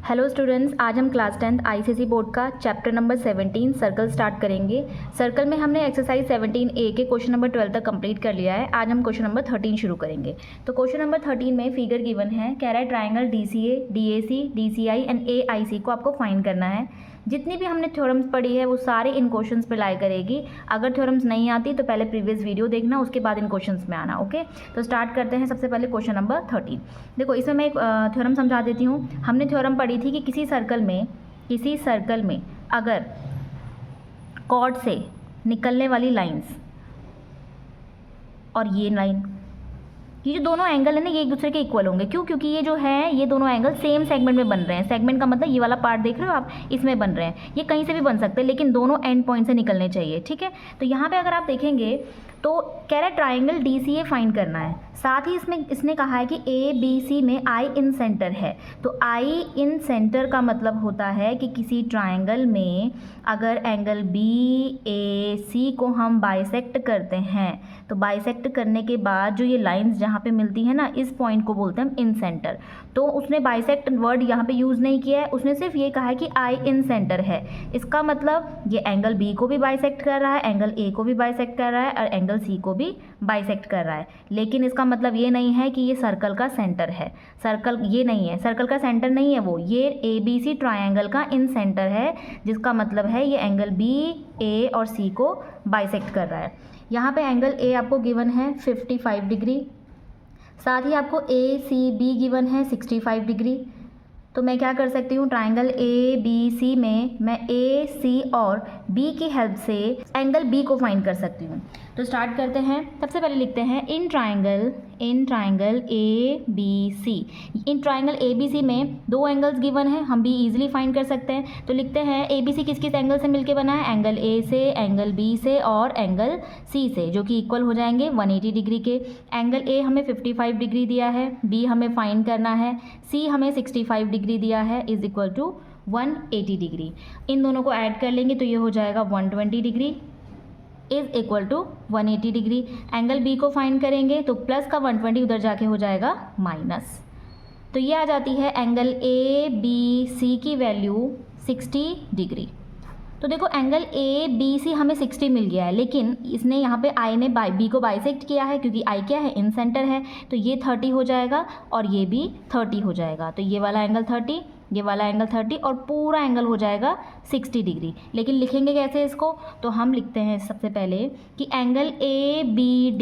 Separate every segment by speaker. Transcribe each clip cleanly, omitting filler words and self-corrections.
Speaker 1: Hello students, आज हम class 10th ICSE board का चैप्टर नंबर 17 सर्कल स्टार्ट करेंगे। सर्कल में हमने एक्सरसाइज 17A के क्वेश्चन नंबर 12 तक कंप्लीट कर लिया है। आज हम क्वेश्चन नंबर 13 शुरू करेंगे। तो क्वेश्चन नंबर 13 में फिगर गिवन है, कह रहा है triangle DCA, DAC, DCI and AIC को आपको फाइंड करना है। जितनी भी हमने थ्योरम्स पढ़ी है वो सारे इन क्वेश्चंस पे लाई करेगी। अगर थ्योरम्स नहीं आती तो पहले प्रीवियस वीडियो देखना, उसके बाद इन क्वेश्चंस में आना। ओके, तो स्टार्ट करते हैं। सबसे पहले क्वेश्चन नंबर 13। देखो, इसमें मैं एक थ्योरम समझा देती हूँ। हमने थ्योरम पढ़ी थी कि किसी सर्कल में अगर कॉर्ड से निकलने वाली लाइंस और ये लाइन, ये जो दोनों एंगल है ना, ये एक दूसरे के इक्वल होंगे। क्यों? क्योंकि ये जो है, ये दोनों एंगल सेम सेगमेंट में बन रहे हैं। सेगमेंट का मतलब ये वाला पार्ट देख रहे हो आप, इसमें बन रहे हैं। ये कहीं से भी बन सकते हैं, लेकिन दोनों एंड पॉइंट से निकलने चाहिए। ठीक है, तो यहाँ पे अगर आप देखेंगे तो कह रहा है ट्राइंगल DCA फाइंड करना है। साथ ही इसने कहा है कि ABC में आई इन सेंटर है। तो आई इन सेंटर का मतलब होता है कि किसी ट्राइंगल में अगर एंगल BAC को हम बाइसेक्ट करते हैं, तो बाइसेक्ट करने के बाद जो ये लाइंस जहाँ पे मिलती है ना, इस पॉइंट को बोलते हैं हम इन सेंटर। तो उसने बाइसेक्ट वर्ड यहाँ पे यूज़ नहीं किया है, उसने सिर्फ ये कहा है कि आई इन सेंटर है। इसका मतलब ये एंगल B को भी बाइसेक्ट कर रहा है, एंगल A को भी बाइसेक्ट कर रहा है और एंगल C को भी बाइसेक्ट कर रहा है। लेकिन इसका मतलब ये नहीं है कि ये सर्कल का सेंटर है। सर्कल ये नहीं है, सर्कल का सेंटर नहीं है वो, ये ABC ट्राइंगल का इन सेंटर है, जिसका मतलब है ये एंगल B, A और C को बाइसेक्ट कर रहा है। यहाँ पे एंगल A आपको गिवन है 55 डिग्री, साथ ही आपको ACB गिवन है 65 डिग्री। तो मैं क्या कर सकती हूँ, ट्राइंगल ABC में मैं AC और B की हेल्प से एंगल B को फाइंड कर सकती हूँ। तो स्टार्ट करते हैं। सबसे पहले लिखते हैं in triangle ABC। In triangle ABC में दो एंगल्स गिवन है, हम भी इजीली फाइंड कर सकते हैं। तो लिखते हैं ABC किस किस एंगल से मिलके बना है, एंगल A से, एंगल B से और एंगल C से, जो कि इक्वल हो जाएंगे 180 डिग्री के। एंगल A हमें 55 डिग्री दिया है, B हमें फाइंड करना है, C हमें 65 डिग्री दिया है, इज इक्वल टू 180 डिग्री। इन दोनों को ऐड कर लेंगे तो ये हो जाएगा 120 degree is equal to 180 degree. Angle B को फाइंड करेंगे तो प्लस का 120 उधर जाके हो जाएगा माइनस। तो ये आ जाती है एंगल ABC की वैल्यू 60 डिग्री। तो देखो, एंगल ABC हमें 60 मिल गया है, लेकिन इसने यहाँ पे I ने B को बाइसेक्ट किया है, क्योंकि I क्या है, इन सेंटर है। तो ये 30 हो जाएगा और ये भी 30 हो जाएगा। तो ये वाला एंगल 30, ये वाला एंगल 30 और पूरा एंगल हो जाएगा 60 डिग्री। लेकिन लिखेंगे कैसे इसको? तो हम लिखते हैं सबसे पहले कि एंगल ABD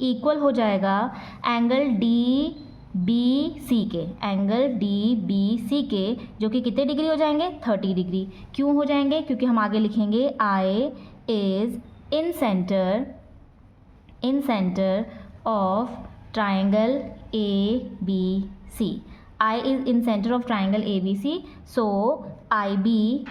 Speaker 1: इक्वल हो जाएगा एंगल DBC के, एंगल DBC के, जो कि कितने डिग्री हो जाएंगे, 30 डिग्री। क्यों हो जाएंगे? क्योंकि हम आगे लिखेंगे I is in centre of triangle ABC। I is in center of triangle ABC, so IB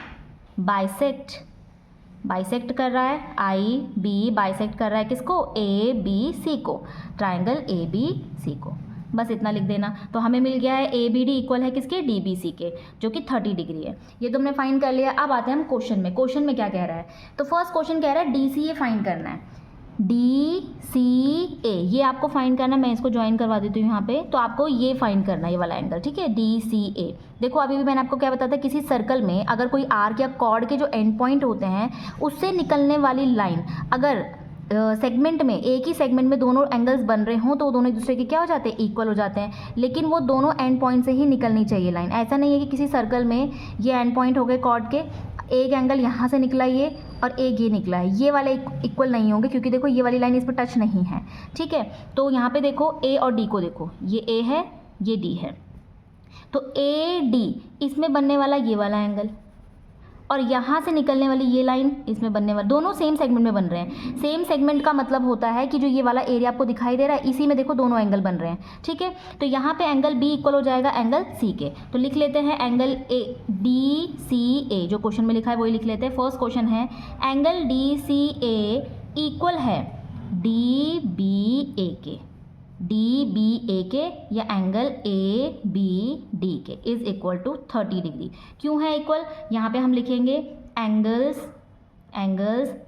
Speaker 1: bisect कर रहा है, IB बाइसेक्ट कर रहा है किसको, ABC को, ट्राइंगल ABC को। बस इतना लिख देना। तो हमें मिल गया है ABD इक्वल है किसके, DBC के, जो कि 30 डिग्री है। ये तुमने फाइंड कर लिया। अब आते हैं हम क्वेश्चन में। क्वेश्चन में क्या कह रहा है? तो फर्स्ट क्वेश्चन कह रहा है DCA फाइंड करना है। DCA ये आपको फाइंड करना है। मैं इसको ज्वाइन करवा देती हूँ यहाँ पे। तो आपको ये फाइंड करना है, ये वाला एंगल, ठीक है, DCA। देखो, अभी भी मैंने आपको क्या बताया था, किसी सर्कल में अगर कोई आर्क या कॉर्ड के जो एंड पॉइंट होते हैं उससे निकलने वाली लाइन, अगर सेगमेंट में, एक ही सेगमेंट में दोनों एंगल्स बन रहे हों तो दोनों एक दूसरे के क्या हो जाते हैं, इक्वल हो जाते हैं। लेकिन वो दोनों एंड पॉइंट से ही निकलनी चाहिए लाइन। ऐसा नहीं है कि किसी सर्कल में ये एंड पॉइंट हो गए कॉर्ड के, एक एंगल यहाँ से निकला ये और एक ये निकला है, ये वाले इक्वल नहीं होंगे, क्योंकि देखो ये वाली लाइन इस पर टच नहीं है। ठीक है, तो यहाँ पे देखो A और D को देखो, ये A है, ये D है। तो AD इसमें बनने वाला ये वाला एंगल और यहाँ से निकलने वाली ये लाइन इसमें बनने वाला, दोनों सेम सेगमेंट में बन रहे हैं। सेम सेगमेंट का मतलब होता है कि जो ये वाला एरिया आपको दिखाई दे रहा है, इसी में देखो दोनों एंगल बन रहे हैं। ठीक है, तो यहाँ पे एंगल B इक्वल हो जाएगा एंगल C के। तो लिख लेते हैं एंगल DCA, जो क्वेश्चन में लिखा है वही लिख लेते हैं। फर्स्ट क्वेश्चन है एंगल DCA इक्वल है DBA के या एंगल ABD के, इज इक्वल टू 30 डिग्री। क्यों है इक्वल? यहाँ पे हम लिखेंगे angles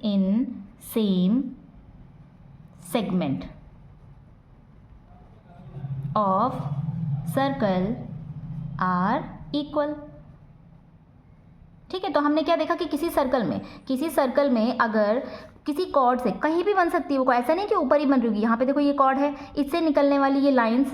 Speaker 1: in same segment of circle are equal. ठीक है, तो हमने क्या देखा कि किसी सर्कल में अगर किसी कॉर्ड से कहीं भी बन सकती है वो, ऐसा नहीं कि ऊपर ही बन रही होगी। यहाँ पे देखो ये कॉर्ड है, इससे निकलने वाली ये लाइंस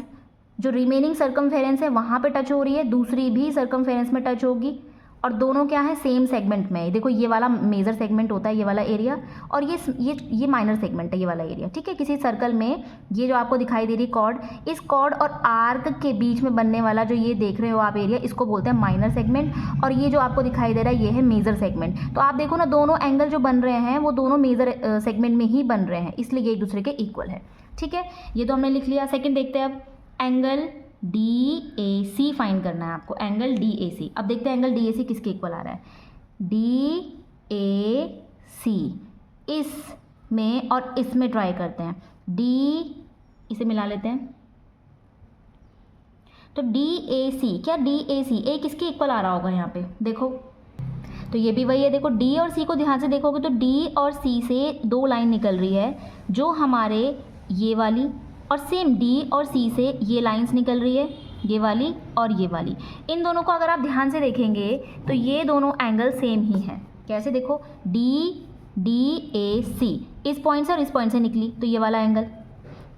Speaker 1: जो रिमेनिंग सर्कमफेरेंस है वहाँ पे टच हो रही है, दूसरी भी सर्कमफेरेंस में टच होगी, और दोनों क्या है, सेम सेगमेंट में है। देखो ये वाला मेजर सेगमेंट होता है, ये वाला एरिया, और ये माइनर सेगमेंट है, ये वाला एरिया। ठीक है, किसी सर्कल में ये जो आपको दिखाई दे रही कॉर्ड, इस कॉर्ड और आर्क के बीच में बनने वाला जो ये देख रहे हो आप एरिया, इसको बोलते हैं माइनर सेगमेंट, और ये जो आपको दिखाई दे रहा है ये है मेजर सेगमेंट। तो आप देखो ना, दोनों एंगल जो बन रहे हैं वो दोनों मेजर सेगमेंट में ही बन रहे हैं, इसलिए ये एक दूसरे के इक्वल है। ठीक है, ये तो हमने लिख लिया। सेकेंड देखते हैं अब, एंगल DAC फाइंड करना है आपको, एंगल DAC। अब देखते हैं एंगल DAC किसके इक्वल आ रहा है। DAC इसमें और इसमें ट्राई करते हैं, इसे मिला लेते हैं। तो DAC, क्या DAC ए किसके इक्वल आ रहा होगा यहाँ पे, देखो तो ये भी वही है। देखो D और C को ध्यान से देखोगे तो D और C से दो लाइन निकल रही है, जो हमारे ये वाली, और सेम D और C से ये लाइंस निकल रही है, ये वाली और ये वाली। इन दोनों को अगर आप ध्यान से देखेंगे तो ये दोनों एंगल सेम ही हैं। कैसे, देखो DAC इस पॉइंट से और इस पॉइंट से निकली, तो ये वाला एंगल।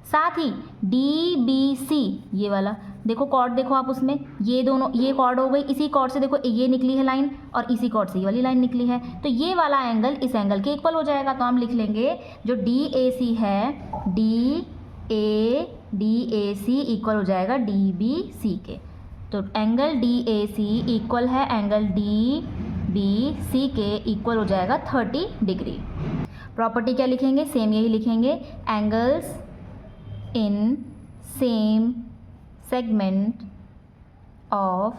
Speaker 1: साथ ही DBC ये वाला, देखो कॉर्ड देखो आप उसमें, ये दोनों, ये कॉर्ड हो गई, इसी कॉर्ड से देखो ये निकली है लाइन, और इसी कॉर्ड से ये वाली लाइन निकली है, तो ये वाला एंगल इस एंगल के इक्वल हो जाएगा। तो हम लिख लेंगे जो DAC है, DAC इक्वल हो जाएगा DBC के। तो एंगल DAC इक्वल है एंगल DBC के, इक्वल हो जाएगा 30 डिग्री। प्रॉपर्टी क्या लिखेंगे, सेम यही लिखेंगे, angles in same segment of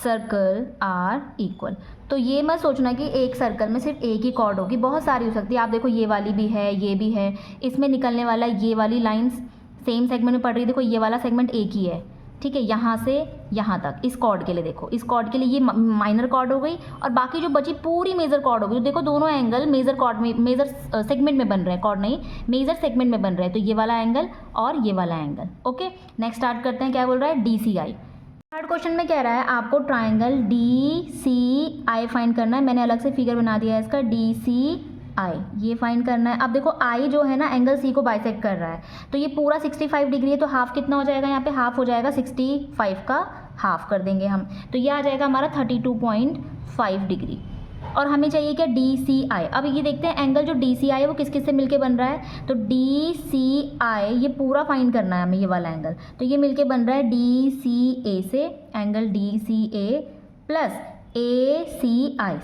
Speaker 1: circle are equal. तो ये मत सोचना कि एक सर्कल में सिर्फ एक ही कॉर्ड होगी, बहुत सारी हो सकती है। आप देखो ये वाली भी है, ये भी है, इसमें निकलने वाला ये वाली लाइंस सेम सेगमेंट में पड़ रही है। देखो ये वाला सेगमेंट एक ही है, ठीक है, यहाँ से यहाँ तक। इस कॉर्ड के लिए देखो, इस कॉर्ड के लिए ये माइनर कॉर्ड हो गई, और बाकी जो बची पूरी मेजर कॉर्ड हो गई। तो देखो दोनों एंगल मेजर कॉर्ड में, मेजर सेगमेंट में बन रहे हैं, कॉर्ड नहीं, मेजर सेगमेंट में बन रहे हैं। तो ये वाला एंगल और ये वाला एंगल। ओके, नेक्स्ट स्टार्ट करते हैं। क्या बोल रहा है, DCI। थर्ड क्वेश्चन में कह रहा है आपको ट्राइंगल DCI फाइंड करना है। मैंने अलग से फिगर बना दिया है इसका, DCI ये फाइंड करना है। अब देखो I जो है ना एंगल C को बाइसेक्ट कर रहा है, तो ये पूरा 65 डिग्री है, तो हाफ कितना हो जाएगा, यहाँ पे हाफ हो जाएगा 65 का हाफ कर देंगे हम, तो ये आ जाएगा हमारा 32.5 डिग्री। और हमें चाहिए क्या, DCI। अब ये देखते हैं एंगल जो DCI है वो किस किस से मिलके बन रहा है। तो DCI ये पूरा फाइंड करना है हमें, ये वाला एंगल, तो ये मिलके बन रहा है DCA से, एंगल DCA प्लस ACI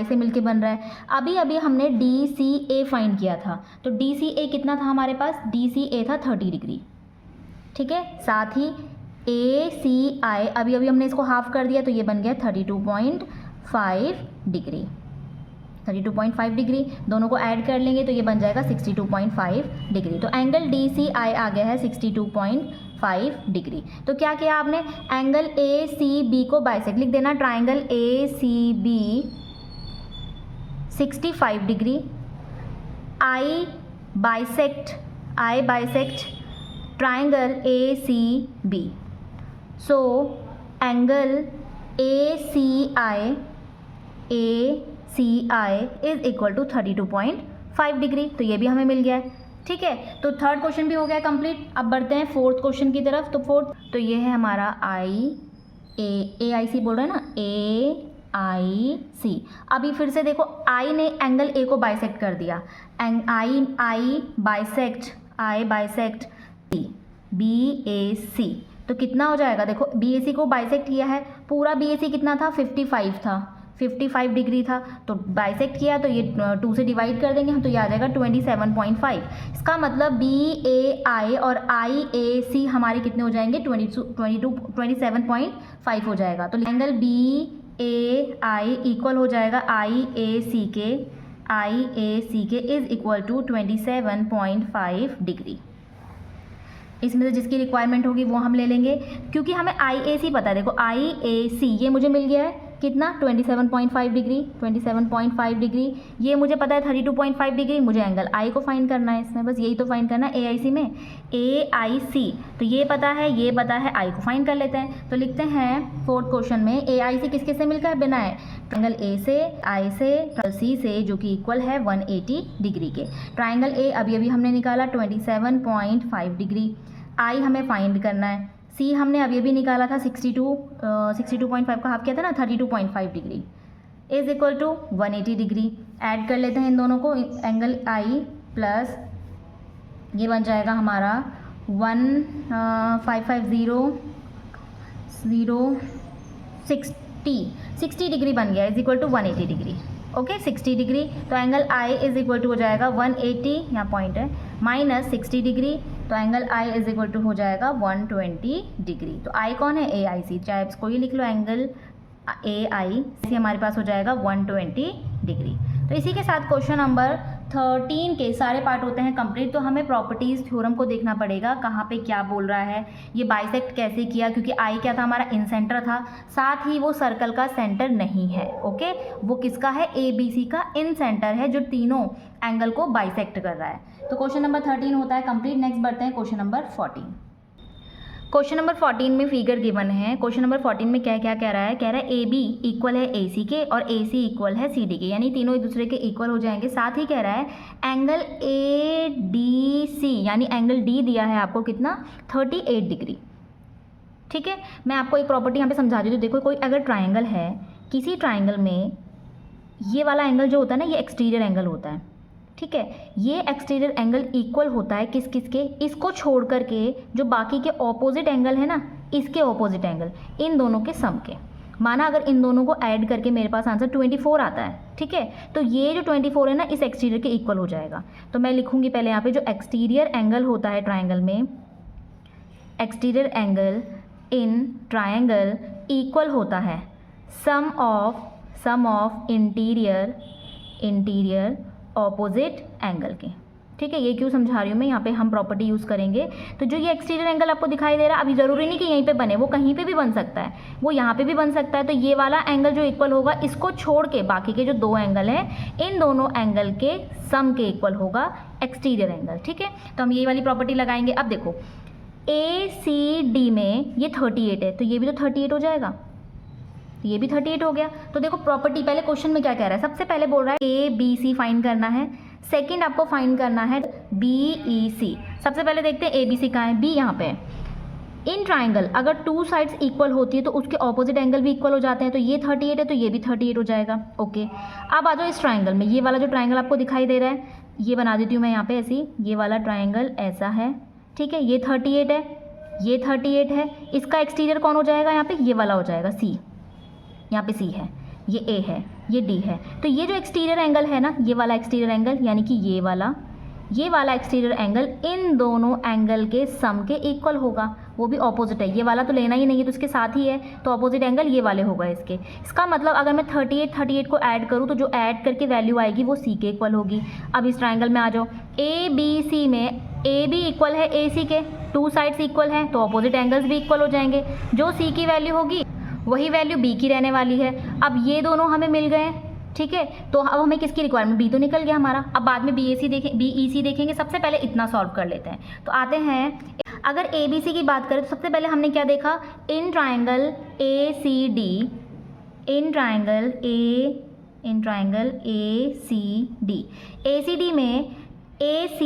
Speaker 1: से मिलके बन रहा है। अभी हमने DCA फाइंड किया था, तो DCA कितना था हमारे पास, DCA था 30 डिग्री। ठीक है, साथ ही ACI अभी हमने इसको हाफ कर दिया, तो ये बन गया 32.5 डिग्री। 32.5 डिग्री दोनों को ऐड कर लेंगे तो ये बन जाएगा 62.5 डिग्री। तो एंगल DCI आ गया है 62.5 डिग्री। तो क्या किया आपने, एंगल ACB को बाइसेक्ट लिख देना, triangle ACB 65 degree, I bisect triangle ACB। So angle ACI is equal to 32.5 degree. तो ये भी हमें मिल गया है। ठीक है, तो थर्ड क्वेश्चन भी हो गया कंप्लीट। अब बढ़ते हैं फोर्थ क्वेश्चन की तरफ। तो फोर्थ, तो ये है हमारा AIC बोल रहे हैं ना, AIC। अभी फिर से देखो, I ने एंगल A को बाइसेक्ट कर दिया, I बाइसेक्ट BAC, तो कितना हो जाएगा, देखो BAC को बाइसेक्ट किया है, पूरा BAC कितना था, 55 डिग्री था, तो बाइसेक्ट किया तो ये 2 से डिवाइड कर देंगे हम, तो ये आ जाएगा 27.5। इसका मतलब BAI और IAC हमारे कितने हो जाएंगे, 27.5 हो जाएगा। तो एंगल BAI इक्वल हो जाएगा IAC के इज इक्वल टू 27.5 डिग्री। इसमें से जिसकी रिक्वायरमेंट होगी वो हम ले लेंगे, क्योंकि हमें IAC पता है। देखो IAC ये मुझे मिल गया है, कितना 27.5 डिग्री, 27.5 डिग्री। ये मुझे पता है 32.5 डिग्री, मुझे एंगल आई को फाइंड करना है इसमें, बस यही तो फाइंड करना है AIC में। AIC तो ये पता है, ये पता है, आई को फाइंड कर लेते हैं। तो लिखते हैं फोर्थ क्वेश्चन में AIC किसके से मिलकर बना है, ट्राइंगल A से, I से, C से, जो कि इक्वल है 180 डिग्री के। ट्राइंगल A अभी अभी हमने निकाला 27.5 डिग्री, I हमें फाइंड करना है, C हमने अभी अभी निकाला था 62.5 का हाफ किया था ना 32.5 degree, is equal to 180 degree. Add कर लेते हैं इन दोनों को, एंगल I प्लस ये बन जाएगा हमारा 60 डिग्री बन गया, is equal to 180 degree. Okay 60 degree, तो angle I is equal to हो जाएगा 180, यहाँ पॉइंट है, माइनस 60 डिग्री, तो angle I is equal to हो जाएगा 120 डिग्री। तो I कौन है, AIC, चाहे इसको ही लिख लो एंगल AIC हमारे पास हो जाएगा 120 डिग्री। तो इसी के साथ क्वेश्चन नंबर 13 के सारे पार्ट होते हैं कंप्लीट। तो हमें प्रॉपर्टीज़ थ्योरम को देखना पड़ेगा, कहाँ पे क्या बोल रहा है, ये बाइसेक्ट कैसे किया, क्योंकि आई क्या था हमारा इन सेंटर था, साथ ही वो सर्कल का सेंटर नहीं है। ओके, वो किसका है, ABC का इन सेंटर है, जो तीनों एंगल को बाइसेक्ट कर रहा है। तो क्वेश्चन नंबर 13 होता है कंप्लीट। नेक्स्ट बढ़ते हैं क्वेश्चन नंबर 14। क्वेश्चन नंबर 14 में फिगर गिवन है। क्वेश्चन नंबर 14 में क्या क्या कह रहा है, कह रहा है AB इक्वल है AC के और AC इक्वल है CD के, यानी तीनों एक दूसरे के इक्वल हो जाएंगे। साथ ही कह रहा है एंगल ADC, यानी एंगल D दिया है आपको कितना 38 डिग्री। ठीक है, मैं आपको एक प्रॉपर्टी यहाँ पे समझा दी। तो देखो, कोई अगर ट्राइंगल है, किसी ट्राइंगल में ये वाला एंगल जो होता है ना, ये एक्सटीरियर एंगल होता है। ठीक है, ये एक्सटीरियर एंगल इक्वल होता है किस किस के, इसको छोड़ करके जो बाकी के ऑपोजिट एंगल है ना, इसके ऑपोजिट एंगल, इन दोनों के सम के। माना अगर इन दोनों को ऐड करके मेरे पास आंसर 24 आता है, ठीक है, तो ये जो 24 है ना, इस एक्सटीरियर के इक्वल हो जाएगा। तो मैं लिखूंगी पहले यहाँ पे, जो एक्सटीरियर एंगल होता है ट्राइंगल में, exterior angle in triangle equal होता है सम ऑफ इंटीरियर ऑपोजिट एंगल के। ठीक है, ये क्यों समझा रही हूँ मैं, यहाँ पे हम प्रॉपर्टी यूज़ करेंगे। तो जो ये एक्सटीरियर एंगल आपको दिखाई दे रहा है, अभी ज़रूरी नहीं कि यहीं पे बने, वो कहीं पे भी बन सकता है, वो यहाँ पे भी बन सकता है। तो ये वाला एंगल जो इक्वल होगा, इसको छोड़ के बाकी के जो दो एंगल हैं, इन दोनों एंगल के सम के इक्वल होगा एक्सटीरियर एंगल। ठीक है, तो हम ये वाली प्रॉपर्टी लगाएंगे। अब देखो, ACD में ये 38 है, तो ये भी तो 38 हो जाएगा, ये भी 38 हो गया। तो देखो प्रॉपर्टी, पहले क्वेश्चन में क्या कह रहा है, सबसे पहले बोल रहा है ABC फाइंड करना है, सेकंड आपको फाइंड करना है BEC। सबसे पहले देखते हैं ABC कहाँ है, B यहाँ पे है। इन ट्राइंगल अगर टू साइड्स इक्वल होती है तो उसके ऑपोजिट एंगल भी इक्वल हो जाते हैं, तो ये 38 है तो ये भी 38 हो जाएगा। ओके, अब आ जाओ इस ट्राइंगल में, ये वाला जो ट्राइंगल आपको दिखाई दे रहा है, ये बना देती हूँ मैं यहाँ पे ऐसी, ये वाला ट्राइंगल ऐसा है। ठीक है, ये 38 है, ये 38 है, इसका एक्सटीरियर कौन हो जाएगा यहाँ पे, ये वाला हो जाएगा C, यहाँ पे C है, ये A है, ये D है। तो ये जो एक्सटीरियर एंगल है ना, ये वाला एक्सटीरियर एंगल, यानी कि ये वाला एक्सटीरियर एंगल इन दोनों एंगल के सम के इक्वल होगा, वो भी ऑपोजिट है। ये वाला तो लेना ही नहीं है, तो इसके साथ ही है, तो ऑपोजिट एंगल ये वाले होगा इसके। इसका मतलब अगर मैं 38 को ऐड करूँ, तो जो ऐड करके वैल्यू आएगी वो C के इक्वल होगी। अब इस ट्राइंगल में आ जाओ, ABC में AB इक्वल है AC के, टू साइड्स इक्वल हैं, तो ऑपोजिट एंगल्स भी इक्वल हो जाएंगे। जो C की वैल्यू होगी वही वैल्यू B की रहने वाली है। अब ये दोनों हमें मिल गए, ठीक है, तो अब हमें किसकी रिक्वायरमेंट, B तो निकल गया हमारा। अब बाद में BEC देखेंगे, सबसे पहले इतना सॉल्व कर लेते हैं। तो आते हैं, अगर ABC की बात करें तो सबसे पहले हमने क्या देखा, in triangle ACD, in triangle ACD में AC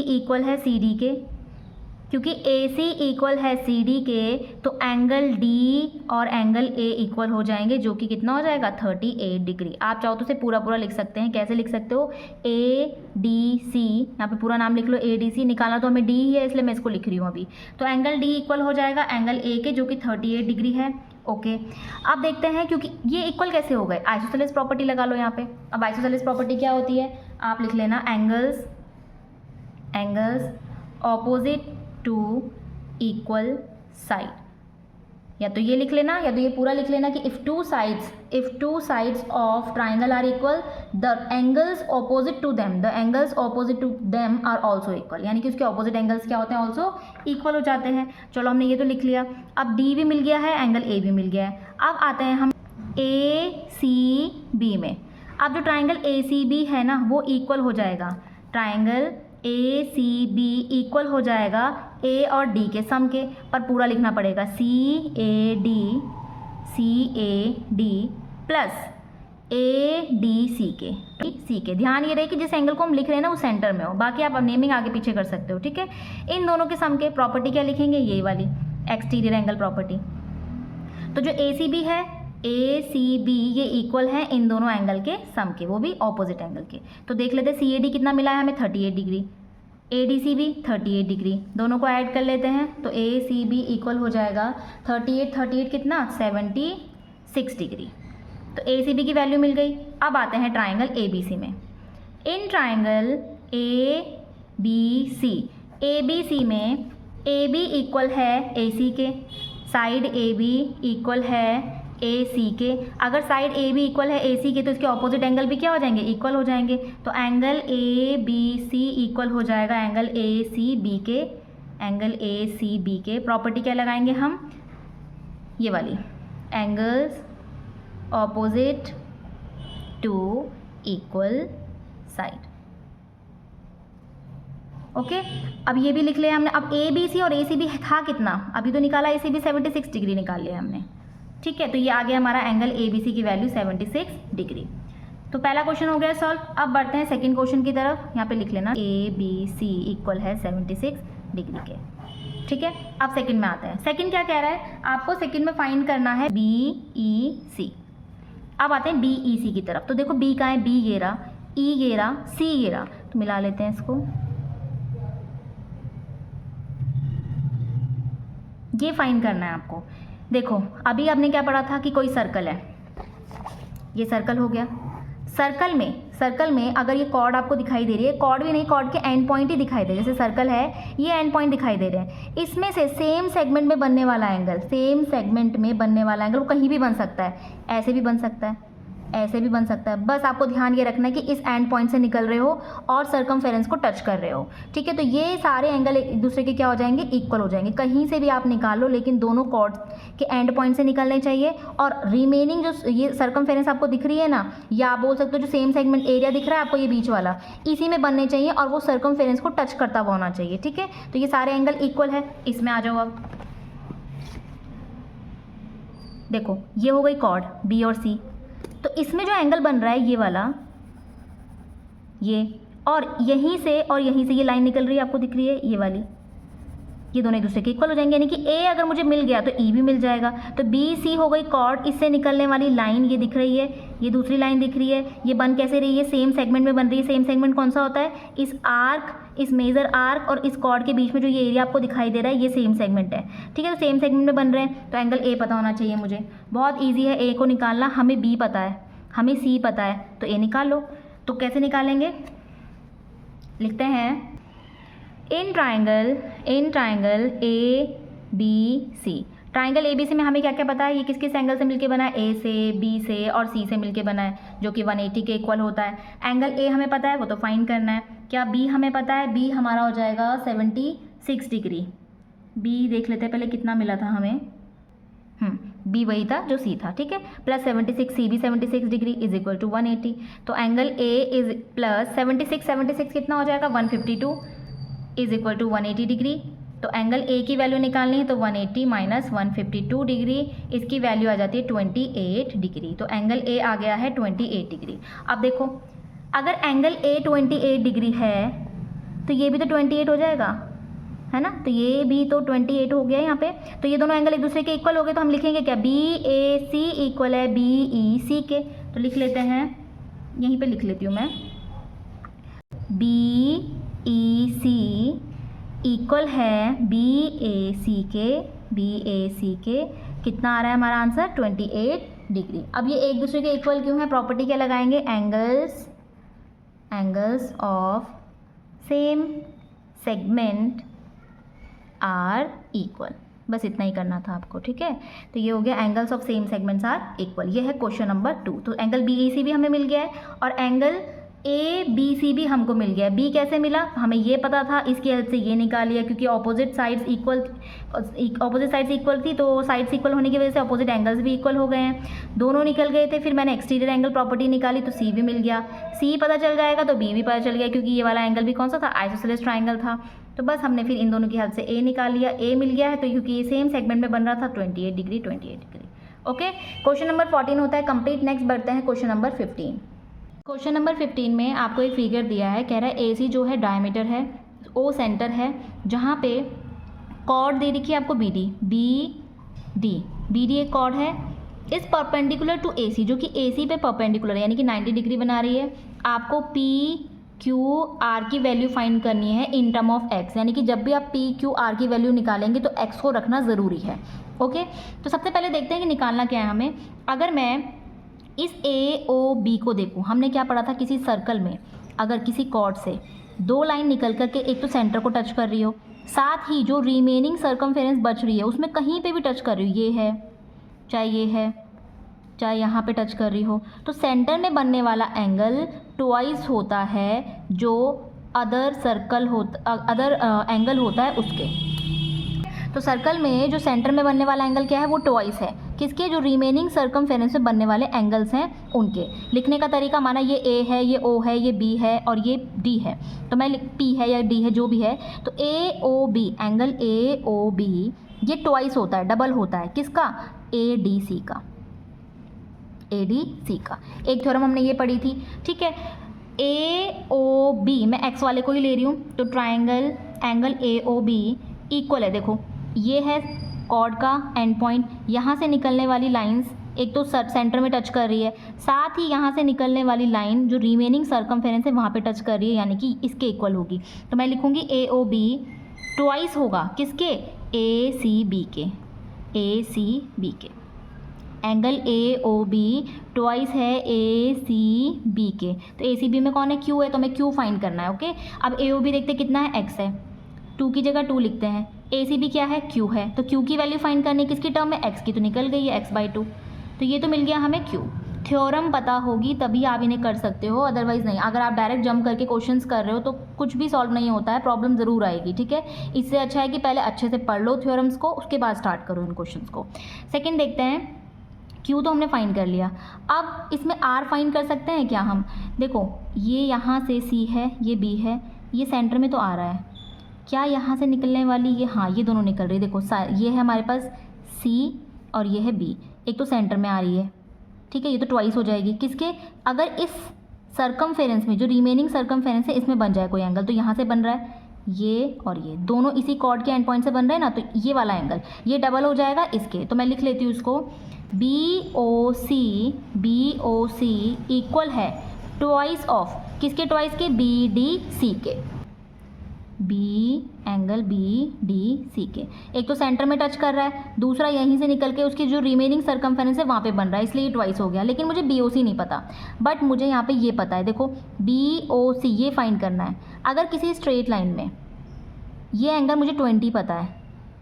Speaker 1: इक्वल है CD के, क्योंकि AC इक्वल है CD के, तो एंगल D और एंगल A इक्वल हो जाएंगे, जो कि कितना हो जाएगा 38 डिग्री। आप चाहो तो उसे पूरा लिख सकते हैं। कैसे लिख सकते हो, ADC, यहाँ पे पूरा नाम लिख लो, ADC निकालना तो हमें D ही है, इसलिए मैं इसको लिख रही हूँ अभी। तो एंगल D इक्वल हो जाएगा एंगल A के, जो कि 38 डिग्री है। ओके, अब देखते हैं, क्योंकि ये इक्वल कैसे हो गए, आइसोसेलेस प्रॉपर्टी लगा लो यहाँ पे। अब आइसोसेलेस प्रॉपर्टी क्या होती है, आप लिख लेना, angles opposite to equal side. या तो ये लिख लेना या तो ये पूरा लिख लेना कि if two sides of triangle are equal the angles opposite to them are also equal, यानी कि उसके ऑपोजिट एंगल्स क्या होते हैं, ऑल्सो इक्वल हो जाते हैं। चलो हमने ये तो लिख लिया। अब डी भी मिल गया है, एंगल ए भी मिल गया है। अब आते हैं हम ए सी बी में। अब जो ट्राइंगल ए सी बी है ना वो इक्वल हो जाएगा, triangle A C B equal हो जाएगा ए और डी के सम के, पर पूरा लिखना पड़ेगा C A D plus A D C के। ध्यान ये रहे कि जिस एंगल को हम लिख रहे हैं ना वो सेंटर में हो, बाकी आप नेमिंग आगे पीछे कर सकते हो, ठीक है। इन दोनों के सम के प्रॉपर्टी क्या लिखेंगे, ये वाली एक्सटीरियर एंगल प्रॉपर्टी। तो जो ए सी बी है, ए सी बी ये इक्वल है इन दोनों एंगल के सम के, वो भी ऑपोजिट एंगल के। तो देख लेते हैं सी ए डी कितना मिला है हमें, 38 डिग्री, ए डी सी भी 38 डिग्री, दोनों को ऐड कर लेते हैं तो ए सी बी इक्वल हो जाएगा 38 कितना 76 डिग्री। तो ए सी बी की वैल्यू मिल गई। अब आते हैं ट्राइंगल ए बी सी में। इन ट्राइंगल ए बी सी में ए बी इक्वल है ए सी के, साइड ए बी इक्वल है ए सी के। अगर साइड ए बी इक्वल है ए सी के तो इसके ऑपोजिट एंगल भी क्या हो जाएंगे, इक्वल हो जाएंगे। तो angle A B C equal हो जाएगा एंगल ए सी बी के। एंगल ए सी बी के प्रॉपर्टी क्या लगाएंगे हम, ये वाली, angles opposite to equal side. Okay, अब ये भी लिख लिया हमने। अब ए बी सी और ए सी बी था कितना, अभी तो निकाला ए सी बी 76 डिग्री निकाल लिया हमने, ठीक है। तो ये आ गया हमारा एंगल ए बी सी की वैल्यू 76 डिग्री। तो पहला क्वेश्चन हो गया सॉल्व। अब बढ़ते हैं सेकंड क्वेश्चन की तरफ। यहाँ पे लिख लेना ए बी सी इक्वल है 76 डिग्री के, ठीक है। अब सेकंड में आते हैं। सेकंड क्या कह रहा है, आपको सेकंड में फाइंड करना है बी ई सी। अब आते हैं बी ई सी की तरफ। तो देखो बी का है, बी घेरा, ई घेरा, सी घेरा, तो मिला लेते हैं इसको। ये फाइंड करना है आपको। देखो अभी आपने क्या पढ़ा था कि कोई सर्कल है, ये सर्कल हो गया। सर्कल में अगर ये कॉर्ड आपको दिखाई दे रही है, कॉर्ड भी नहीं, कॉर्ड के एंड पॉइंट ही दिखाई दे रहे हैं। जैसे सर्कल है, ये एंड पॉइंट दिखाई दे रहे हैं। इसमें से सेम सेगमेंट में बनने वाला एंगल वो कहीं भी बन सकता है, ऐसे भी बन सकता है, ऐसे भी बन सकता है। बस आपको ध्यान ये रखना है कि इस एंड पॉइंट से निकल रहे हो और सर्कमफेरेंस को टच कर रहे हो, ठीक है। तो ये सारे एंगल एक दूसरे के क्या हो जाएंगे, इक्वल हो जाएंगे। कहीं से भी आप निकाल लो, लेकिन दोनों कॉर्ड के एंड पॉइंट से निकलने चाहिए। और रिमेनिंग जो ये सर्कमफेरेंस आपको दिख रही है ना, या आप बोल सकते हो जो सेम सेगमेंट एरिया दिख रहा है आपको, ये बीच वाला, इसी में बनने चाहिए और वो सर्कमफेरेंस को टच करता हुआ होना चाहिए, ठीक है। तो ये सारे एंगल इक्वल है। इसमें आ जाओ। अब देखो ये हो गई कॉर्ड बी और सी। तो इसमें जो एंगल बन रहा है ये वाला, ये, और यहीं से ये लाइन निकल रही है, आपको दिख रही है ये वाली, ये दोनों एक दूसरे के इक्वल हो जाएंगे। यानी कि ए अगर मुझे मिल गया तो ई भी मिल जाएगा। तो बी सी हो गई कॉर्ड, इससे निकलने वाली लाइन ये दिख रही है, ये दूसरी लाइन दिख रही है। ये बन कैसे रही है, सेम सेगमेंट में बन रही है। सेम सेगमेंट कौन सा होता है, इस आर्क, इस मेजर आर्क और इस कॉर्ड के बीच में जो ये एरिया आपको दिखाई दे रहा है, ये सेम सेगमेंट है, ठीक है। तो सेम सेगमेंट में बन रहे हैं, तो एंगल ए पता होना चाहिए मुझे। बहुत ईजी है ए को निकालना। हमें बी पता है, हमें सी पता है, तो ए निकाल लो। तो कैसे निकालेंगे, लिखते हैं in triangle A B C. Triangle A B C में हमें क्या क्या पता है, ये किस किस एंगल से मिलके बना है, ए से, बी से और सी से मिलके बना है, जो कि 180 के इक्वल होता है। एंगल ए हमें पता है, वो तो फाइंड करना है। क्या बी हमें पता है, बी हमारा हो जाएगा 76 डिग्री। बी देख लेते हैं पहले कितना मिला था हमें, बी वही था जो सी था, ठीक है। प्लस 76, सी भी 76 डिग्री इज इक्वल टू 180। तो एंगल ए इज प्लस 76 कितना हो जाएगा, 152 इज इक्वल टू 180 डिग्री। तो एंगल ए की वैल्यू निकालनी है, तो 180 माइनस 152 डिग्री, इसकी वैल्यू आ जाती है 28 डिग्री। तो एंगल ए आ गया है 28 डिग्री। अब देखो अगर एंगल ए 28 डिग्री है तो ये भी तो 28 हो जाएगा, है ना। तो ये भी तो 28 हो गया यहाँ पे। तो ये दोनों एंगल एक दूसरे के इक्वल हो गए। तो हम लिखेंगे क्या, बी ए सी इक्वल है बी ई सी के। तो लिख लेते हैं, यहीं पे लिख लेती हूँ मैं, बी ई सी इक्वल है बी ए सी के। कितना आ रहा है हमारा आंसर, 28 डिग्री। अब ये एक दूसरे के इक्वल क्यों है, प्रॉपर्टी क्या लगाएंगे, angles of same segment are equal. बस इतना ही करना था आपको, ठीक है। तो ये हो गया angles of same segments are equal, ये है क्वेश्चन नंबर 2। तो एंगल BEC भी हमें मिल गया है और एंगल ABC भी हमको मिल गया है। B कैसे मिला, हमें ये पता था, इसकी हेल्प से ये निकाल लिया, क्योंकि ऑपोजिट साइड्स इक्वल थी, तो साइड्स इक्वल होने की वजह से ऑपोजिट एंगल्स भी इक्वल हो गए हैं, दोनों निकल गए थे। फिर मैंने एक्सटीरियर एंगल प्रॉपर्टी निकाली तो C भी मिल गया, C पता चल जाएगा तो B भी पता चल गया, क्योंकि ये वाला एंगल भी कौन सा था, आइसोसेलेस ट्राइंगल था। तो बस हमने फिर इन दोनों की हेल्प से A निकाल लिया, A मिल गया है, तो क्योंकि ये सेम सेगमेंट में बन रहा था 28 degree 28 degree. Okay, question number 14 होता है कंप्लीट। नेक्स्ट बढ़ते हैं क्वेश्चन नंबर 15। क्वेश्चन नंबर 15 में आपको एक फिगर दिया है, कह रहा है AC जो है डायमीटर है, O सेंटर है, जहाँ पे कॉर्ड दे रखी है आपको BD एक कॉर्ड है, इस परपेंडिकुलर टू AC, जो कि AC पे परपेंडिकुलर है, यानी कि 90 डिग्री बना रही है। आपको PQR की वैल्यू फाइंड करनी है इन टर्म ऑफ x, यानी कि जब भी आप PQR की वैल्यू निकालेंगे तो x को रखना ज़रूरी है। ओके, तो सबसे पहले देखते हैं कि निकालना क्या है हमें। अगर मैं इस AOB को देखूँ, हमने क्या पढ़ा था, किसी सर्कल में अगर किसी कॉर्ड से दो लाइन निकल करके एक तो सेंटर को टच कर रही हो, साथ ही जो रिमेनिंग सर्कमफेरेंस बच रही है उसमें कहीं पे भी टच कर रही हो, ये है चाहे यहाँ पे टच कर रही हो, तो सेंटर में बनने वाला एंगल ट्वाइस होता है जो अदर एंगल होता है उसके। तो सर्कल में जो सेंटर में बनने वाला एंगल क्या है, वो ट्वाइस है किसके, जो रिमेनिंग सर्कमफेरेंस में बनने वाले एंगल्स हैं उनके। लिखने का तरीका, माना ये A है, ये O है, ये B है और ये D है, तो मैं P है या D है जो भी है, तो AOB, एंगल AOB ये ट्वाइस होता है, डबल होता है किसका, ADC का। एक थ्योरम हमने ये पढ़ी थी, ठीक है। AOB मैं x वाले को ही ले रही हूँ, तो ट्राइंगल एंगल AOB इक्वल है, देखो ये है कॉर्ड का एंड पॉइंट, यहाँ से निकलने वाली लाइंस एक तो सेंटर में टच कर रही है, साथ ही यहाँ से निकलने वाली लाइन जो रिमेनिंग सर्कमफेरेंस है वहाँ पे टच कर रही है, यानी कि इसके इक्वल होगी। तो मैं लिखूँगी AOB ट्वाइस होगा किसके, ACB के। एंगल AOB ट्वाइस है ACB के, तो ACB में कौन है, Q है, तो हमें Q फाइंड करना है। ओके, अब AOB देखते कितना है, x है, 2 की जगह 2 लिखते हैं। ACB क्या है, Q है, तो Q की वैल्यू फाइंड करनी किसकी टर्म में, x की, तो निकल गई है x/2, तो ये तो मिल गया हमें Q। थ्योरम पता होगी तभी आप इन्हें कर सकते हो, अदरवाइज़ नहीं। अगर आप डायरेक्ट जंप करके क्वेश्चंस कर रहे हो तो कुछ भी सॉल्व नहीं होता है, प्रॉब्लम ज़रूर आएगी, ठीक है। इससे अच्छा है कि पहले अच्छे से पढ़ लो थ्योरम्स को, उसके बाद स्टार्ट करो इन क्वेश्चंस को। सेकेंड देखते हैं, Q तो हमने फाइंड कर लिया, अब इसमें R फाइंड कर सकते हैं क्या हम, देखो ये यहाँ से C है, ये B है, ये सेंटर में तो आ रहा है, क्या यहाँ से निकलने वाली ये, हाँ ये दोनों निकल रही है, देखो ये है हमारे पास C और ये है B, एक तो सेंटर में आ रही है, ठीक है, ये तो ट्वाइस हो जाएगी किसके, अगर इस सर्कमफेरेंस में जो रिमेनिंग सर्कमफेरेंस है इसमें बन जाए कोई एंगल, तो यहाँ से बन रहा है ये और ये दोनों इसी कॉर्ड के एंड पॉइंट से बन रहे हैं ना, तो ये वाला एंगल ये डबल हो जाएगा इसके, तो मैं लिख लेती हूँ इसको BOC इक्वल है ट्वाइस ऑफ किसके, ट्वाइस के, BDC के, एंगल BDC के। एक तो सेंटर में टच कर रहा है, दूसरा यहीं से निकल के उसकी जो रिमेनिंग सर्कमफेरेंस है वहाँ पे बन रहा है, इसलिए ये ट्वाइस हो गया। लेकिन मुझे BOC नहीं पता, बट मुझे यहाँ पे ये पता है, देखो BOC ये फाइंड करना है। अगर किसी स्ट्रेट लाइन में ये एंगल मुझे 20 पता है,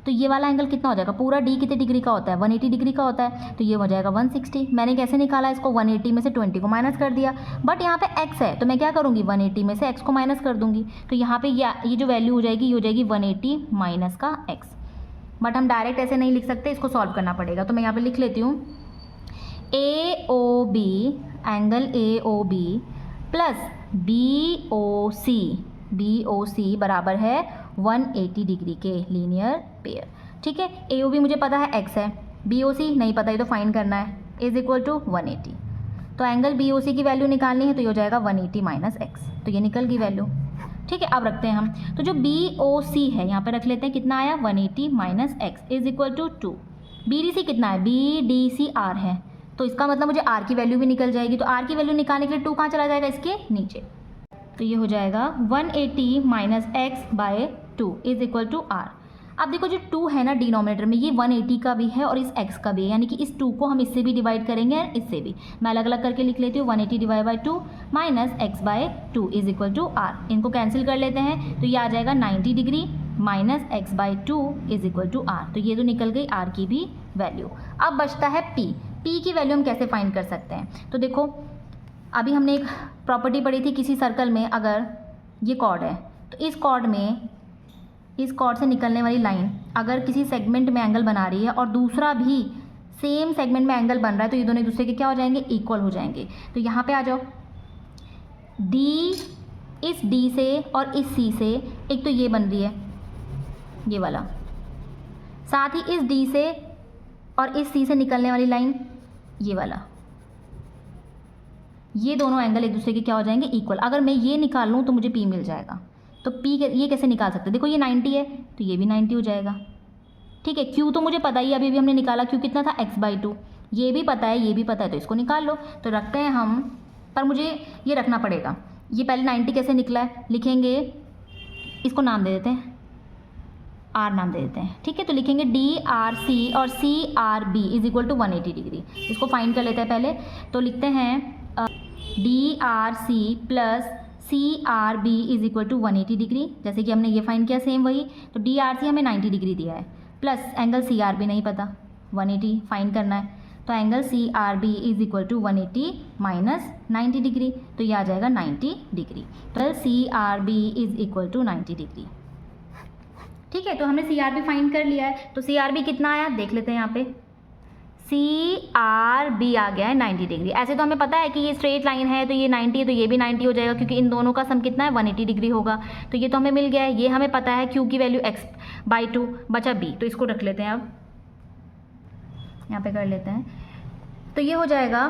Speaker 1: तो ये वाला एंगल कितना हो जाएगा, पूरा D कितने डिग्री का होता है, 180 डिग्री का होता है, तो ये हो जाएगा 160। मैंने कैसे निकाला इसको, 180 में से 20 को माइनस कर दिया, बट यहाँ पे x है तो मैं क्या करूँगी, 180 में से x को माइनस कर दूँगी, तो यहाँ पे ये जो वैल्यू हो जाएगी ये हो जाएगी 180 माइनस का x। बट हम डायरेक्ट ऐसे नहीं लिख सकते, इसको सॉल्व करना पड़ेगा, तो मैं यहाँ पर लिख लेती हूँ AOB angle AOB plus BOC बराबर है 180 डिग्री के लीनियर पेयर, ठीक है। AOB मुझे पता है x है, BOC नहीं पता, ये तो फाइंड करना है, इज इक्वल टू 180, तो एंगल BOC की वैल्यू निकालनी है, तो ये हो जाएगा 180 माइनस x, तो ये निकल गई वैल्यू, ठीक है। अब रखते हैं हम, तो जो BOC है यहाँ पे रख लेते हैं, कितना आया 180 minus x is equal to 2। BDC कितना है, BDC R है, तो इसका मतलब मुझे R की वैल्यू भी निकल जाएगी, तो R की वैल्यू निकालने के लिए 2 कहाँ चला जाएगा, इसके नीचे, तो ये हो जाएगा 180 minus x/2 is equal to R। अब देखो जो 2 है ना डिनोमिनेटर में, ये 180 का भी है और इस x का भी है, यानी कि इस 2 को हम इससे भी डिवाइड करेंगे और इससे भी। मैं अलग अलग करके लिख लेती हूँ, 180 divide by 2 minus x/2 is equal to R। इनको कैंसिल कर लेते हैं, तो ये आ जाएगा 90 degree minus x by two is equal to R. तो ये तो निकल गई आर की भी वैल्यू। अब बचता है पी। पी की वैल्यू हम कैसे फाइंड कर सकते हैं? तो देखो अभी हमने एक प्रॉपर्टी पढ़ी थी, किसी सर्कल में अगर ये कॉर्ड है तो इस कॉर्ड में, इस कॉर्ड से निकलने वाली लाइन अगर किसी सेगमेंट में एंगल बना रही है और दूसरा भी सेम सेगमेंट में एंगल बन रहा है तो ये दोनों एक दूसरे के क्या हो जाएंगे? इक्वल हो जाएंगे। तो यहाँ पे आ जाओ, डी इस डी से और इस सी से एक तो ये बन रही है ये वाला, साथ ही इस डी से और इस सी से निकलने वाली लाइन ये वाला, ये दोनों एंगल एक दूसरे के क्या हो जाएंगे? इक्वल। अगर मैं ये निकाल लूँ तो मुझे पी मिल जाएगा। तो पी ये कैसे निकाल सकते हैं? देखो ये 90 है तो ये भी 90 हो जाएगा, ठीक है। क्यू तो मुझे पता ही, अभी भी हमने निकाला, क्यू कितना था? X by to. ये भी पता है, ये भी पता है, तो इसको निकाल लो। तो रखते हैं हम, पर मुझे ये रखना पड़ेगा, ये पहले 90 कैसे निकला है लिखेंगे, इसको नाम दे देते हैं, आर नाम दे देते हैं, ठीक है। तो लिखेंगे डी आर सी और C R B is equal to 180 degree. इसको फाइंड कर लेते हैं पहले। तो लिखते हैं D R C plus C R B is equal to 180 degree, जैसे कि हमने ये फाइंड किया सेम वही। तो डी आर सी हमें 90 डिग्री दिया है, plus angle C R B नहीं पता, 180 फाइंड करना है। तो angle C R B is equal to 180 minus 90 degree, तो ये आ जाएगा 90 डिग्री। तो C R B is equal to 90 degree, ठीक है। तो हमने सी आर बी फाइंड कर लिया है। तो सी आर बी कितना आया देख लेते हैं यहाँ पे, सी आर बी आ गया है 90 डिग्री। ऐसे तो हमें पता है कि ये स्ट्रेट लाइन है तो ये 90 है तो ये भी 90 हो जाएगा, क्योंकि इन दोनों का सम कितना है? 180 डिग्री होगा। तो ये तो हमें मिल गया है, ये हमें पता है क्यू की वैल्यू एक्स बाई टू, बचा बी, तो इसको रख लेते हैं। अब यहाँ पे कर लेते हैं, तो ये हो जाएगा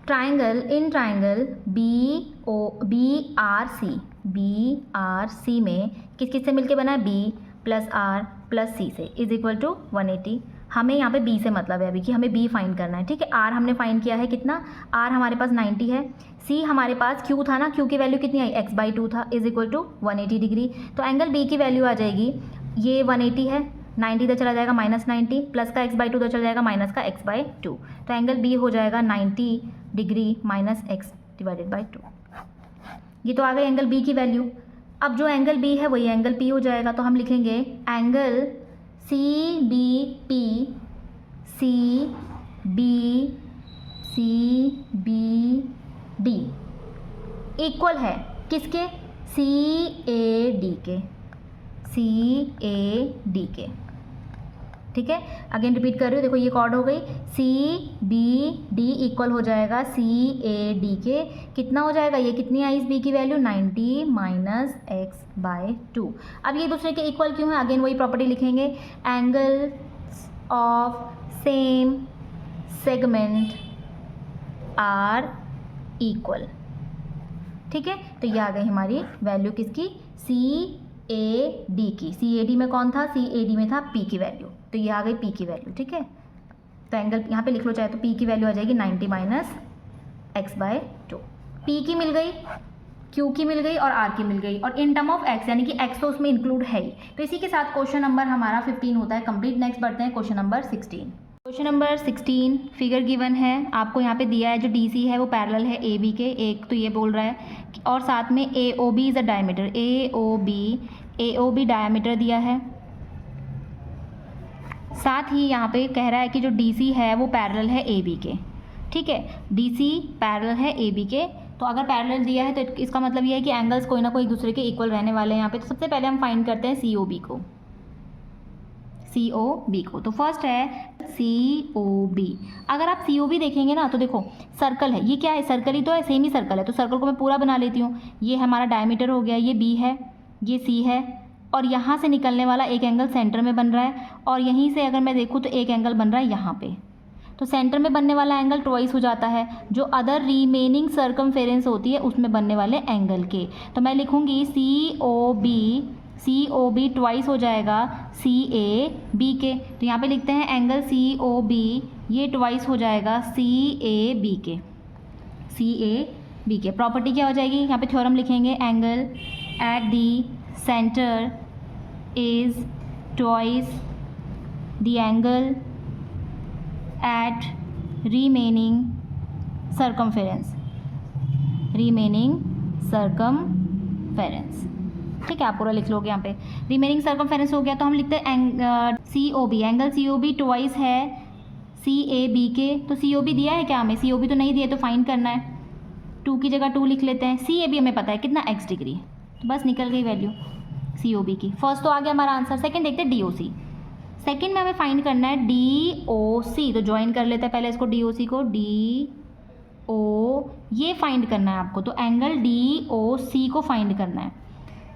Speaker 1: triangle, in triangle B R C में किस किस से मिलके बना है? B plus R plus C से इज इक्वल टू 180। हमें यहाँ पे बी से मतलब है अभी कि हमें बी फाइंड करना है, ठीक है। आर हमने फाइंड किया है कितना? आर हमारे पास 90 है। सी हमारे पास क्यू था ना, क्यू की वैल्यू कितनी आई? एक्स बाई टू था, इज इक्वल टू 180 डिग्री। तो एंगल बी की वैल्यू आ जाएगी, ये 180 है, 90 इधर चला जाएगा माइनस 90, प्लस का एक्स बाई टू इधर चला जाएगा माइनस का एक्स बाई टू। तो एंगल बी हो जाएगा 90 degree minus x divided by two. ये तो आ गई एंगल बी की वैल्यू। अब जो एंगल बी है वही एंगल पी हो जाएगा। तो हम लिखेंगे angle C B D equal है किसके? सी ए डी के, ठीक है। अगेन रिपीट कर रही हूँ, देखो ये कॉर्ड हो गई, सी बी डी इक्वल हो जाएगा सी ए डी के। कितना हो जाएगा? ये कितनी आई इस बी की value? 90 minus x by two. अब ये दूसरे के इक्वल क्यों है? अगेन वही प्रॉपर्टी लिखेंगे, angle of same segment are equal, ठीक है। तो ये आ गई हमारी वैल्यू किसकी? सी ए डी की। सी ए डी में कौन था? सी ए डी में था पी की वैल्यू, तो ये आ गई पी की वैल्यू, ठीक है। तो एंगल यहाँ पे लिख लो चाहे तो, पी की वैल्यू आ जाएगी 90 minus x by two. P की मिल गई, क्यू की मिल गई और आर की मिल गई, और इन टर्म ऑफ एक्स, यानी कि एक्स तो उसमें इंक्लूड है ही। तो इसी के साथ क्वेश्चन नंबर हमारा 15 होता है कंप्लीट। नेक्स्ट बढ़ते हैं question number 16। Question number 16 figure given है आपको, यहाँ पे दिया है जो डीसी है वो पैरेलल है ए बी के, एक तो ये बोल रहा है, और साथ में A O B is a diameter, A O B diameter दिया है। साथ ही यहाँ पे कह रहा है कि जो डीसी है वो पैरेलल है ए बी के, ठीक है। डीसी पैरेलल है ए बी के, तो अगर पैरेलल दिया है तो इसका मतलब ये है कि एंगल्स कोई ना कोई एक दूसरे के इक्वल रहने वाले हैं यहाँ पे। तो सबसे पहले हम फाइंड करते हैं सी ओ बी को। तो फर्स्ट है सी ओ बी। अगर आप सी ओ बी देखेंगे ना तो देखो सर्कल है, ये क्या है? सर्कल ही तो है, सेम ही सर्कल है। तो सर्कल को मैं पूरा बना लेती हूँ। ये हमारा डायमीटर हो गया, ये बी है, ये सी है, और यहाँ से निकलने वाला एक एंगल सेंटर में बन रहा है, और यहीं से अगर मैं देखूँ तो एक एंगल बन रहा है यहाँ पे। तो सेंटर में बनने वाला एंगल ट्वाइस हो जाता है जो अदर रिमेनिंग सर्कमफेरेंस होती है उसमें बनने वाले एंगल के। तो मैं लिखूँगी सी ओ बी ट्वाइस हो जाएगा सी ए बी के। तो यहाँ पे लिखते हैं एंगल सी ओ बी, ये ट्वाइस हो जाएगा सी ए बी के। प्रॉपर्टी क्या हो जाएगी? यहाँ पे थ्योरम लिखेंगे, angle at the centre is twice the angle at remaining circumference. ठीक है, आप पूरा लिख लोगे यहाँ पे। रिमेनिंग सर्कमफेरेंस हो गया, तो हम लिखते हैं COB, एंगल COB ट्वाइस है CAB के। तो COB दिया है क्या हमें? COB तो नहीं दिया, तो फाइंड करना है। 2 की जगह 2 लिख लेते हैं। CAB हमें पता है कितना x डिग्री, तो बस निकल गई वैल्यू COB की। फर्स्ट तो आ गया हमारा आंसर। सेकंड देखते हैं DOC। सेकंड में हमें फाइंड करना है DOC, तो ज्वाइन कर लेते हैं पहले इसको, DOC को, DO ये फाइंड करना है आपको, तो एंगल DOC को फाइंड करना है।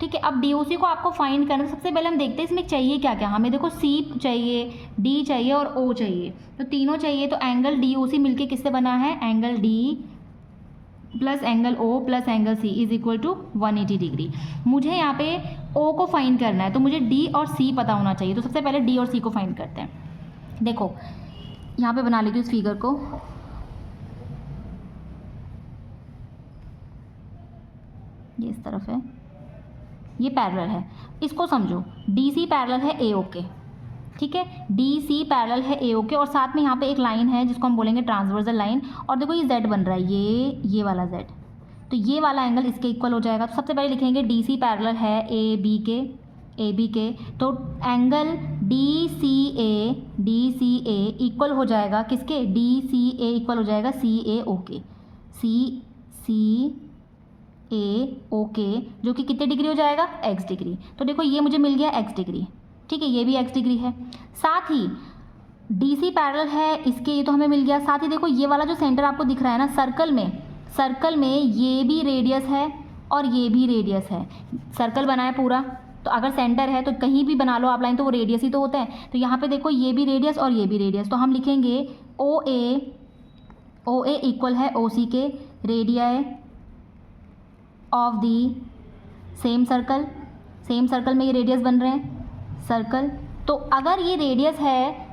Speaker 1: ठीक है, अब DOC को आपको फाइंड करना है। सबसे पहले हम देखते हैं इसमें चाहिए क्या क्या। हमें देखो C चाहिए, D चाहिए और O चाहिए, तो तीनों चाहिए। तो एंगल DOC मिलके किससे बना है? Angle D plus angle O plus angle C is equal to 180 degree. मुझे यहाँ पे O को फाइंड करना है, तो मुझे D और C पता होना चाहिए। तो सबसे पहले D और C को फाइंड करते हैं। देखो यहाँ पे बना लेती हूँ इस फिगर को। ये इस तरफ है, ये पैरेलल है, इसको समझो। DC पैरेलल है AO के, ठीक है, DC पैरेलल है AO के, और साथ में यहाँ पे एक लाइन है जिसको हम बोलेंगे ट्रांसवर्सल लाइन। और देखो ये Z बन रहा है, ये वाला Z, तो ये वाला एंगल इसके इक्वल हो जाएगा। तो सबसे पहले लिखेंगे DC पैरेलल है AB के, तो एंगल DCA इक्वल हो जाएगा किसके? DCA इक्वल हो जाएगा CAO के, CAO के, जो कि कितने डिग्री हो जाएगा? x degree. तो देखो ये मुझे मिल गया x डिग्री, ठीक है, ये भी x डिग्री है। साथ ही DC पैरेलल है इसके, ये तो हमें मिल गया। साथ ही देखो ये वाला जो सेंटर आपको दिख रहा है ना सर्कल में ये भी रेडियस है और ये भी रेडियस है। सर्कल बना है पूरा, तो अगर सेंटर है तो कहीं भी बना लो आप लाइन, तो वो रेडियस ही तो होता है। तो यहाँ पे देखो ये भी रेडियस और ये भी रेडियस, तो हम लिखेंगे OA इक्वल है OC के radii of the same circle में ये रेडियस बन रहे हैं सर्कल। तो अगर ये रेडियस है,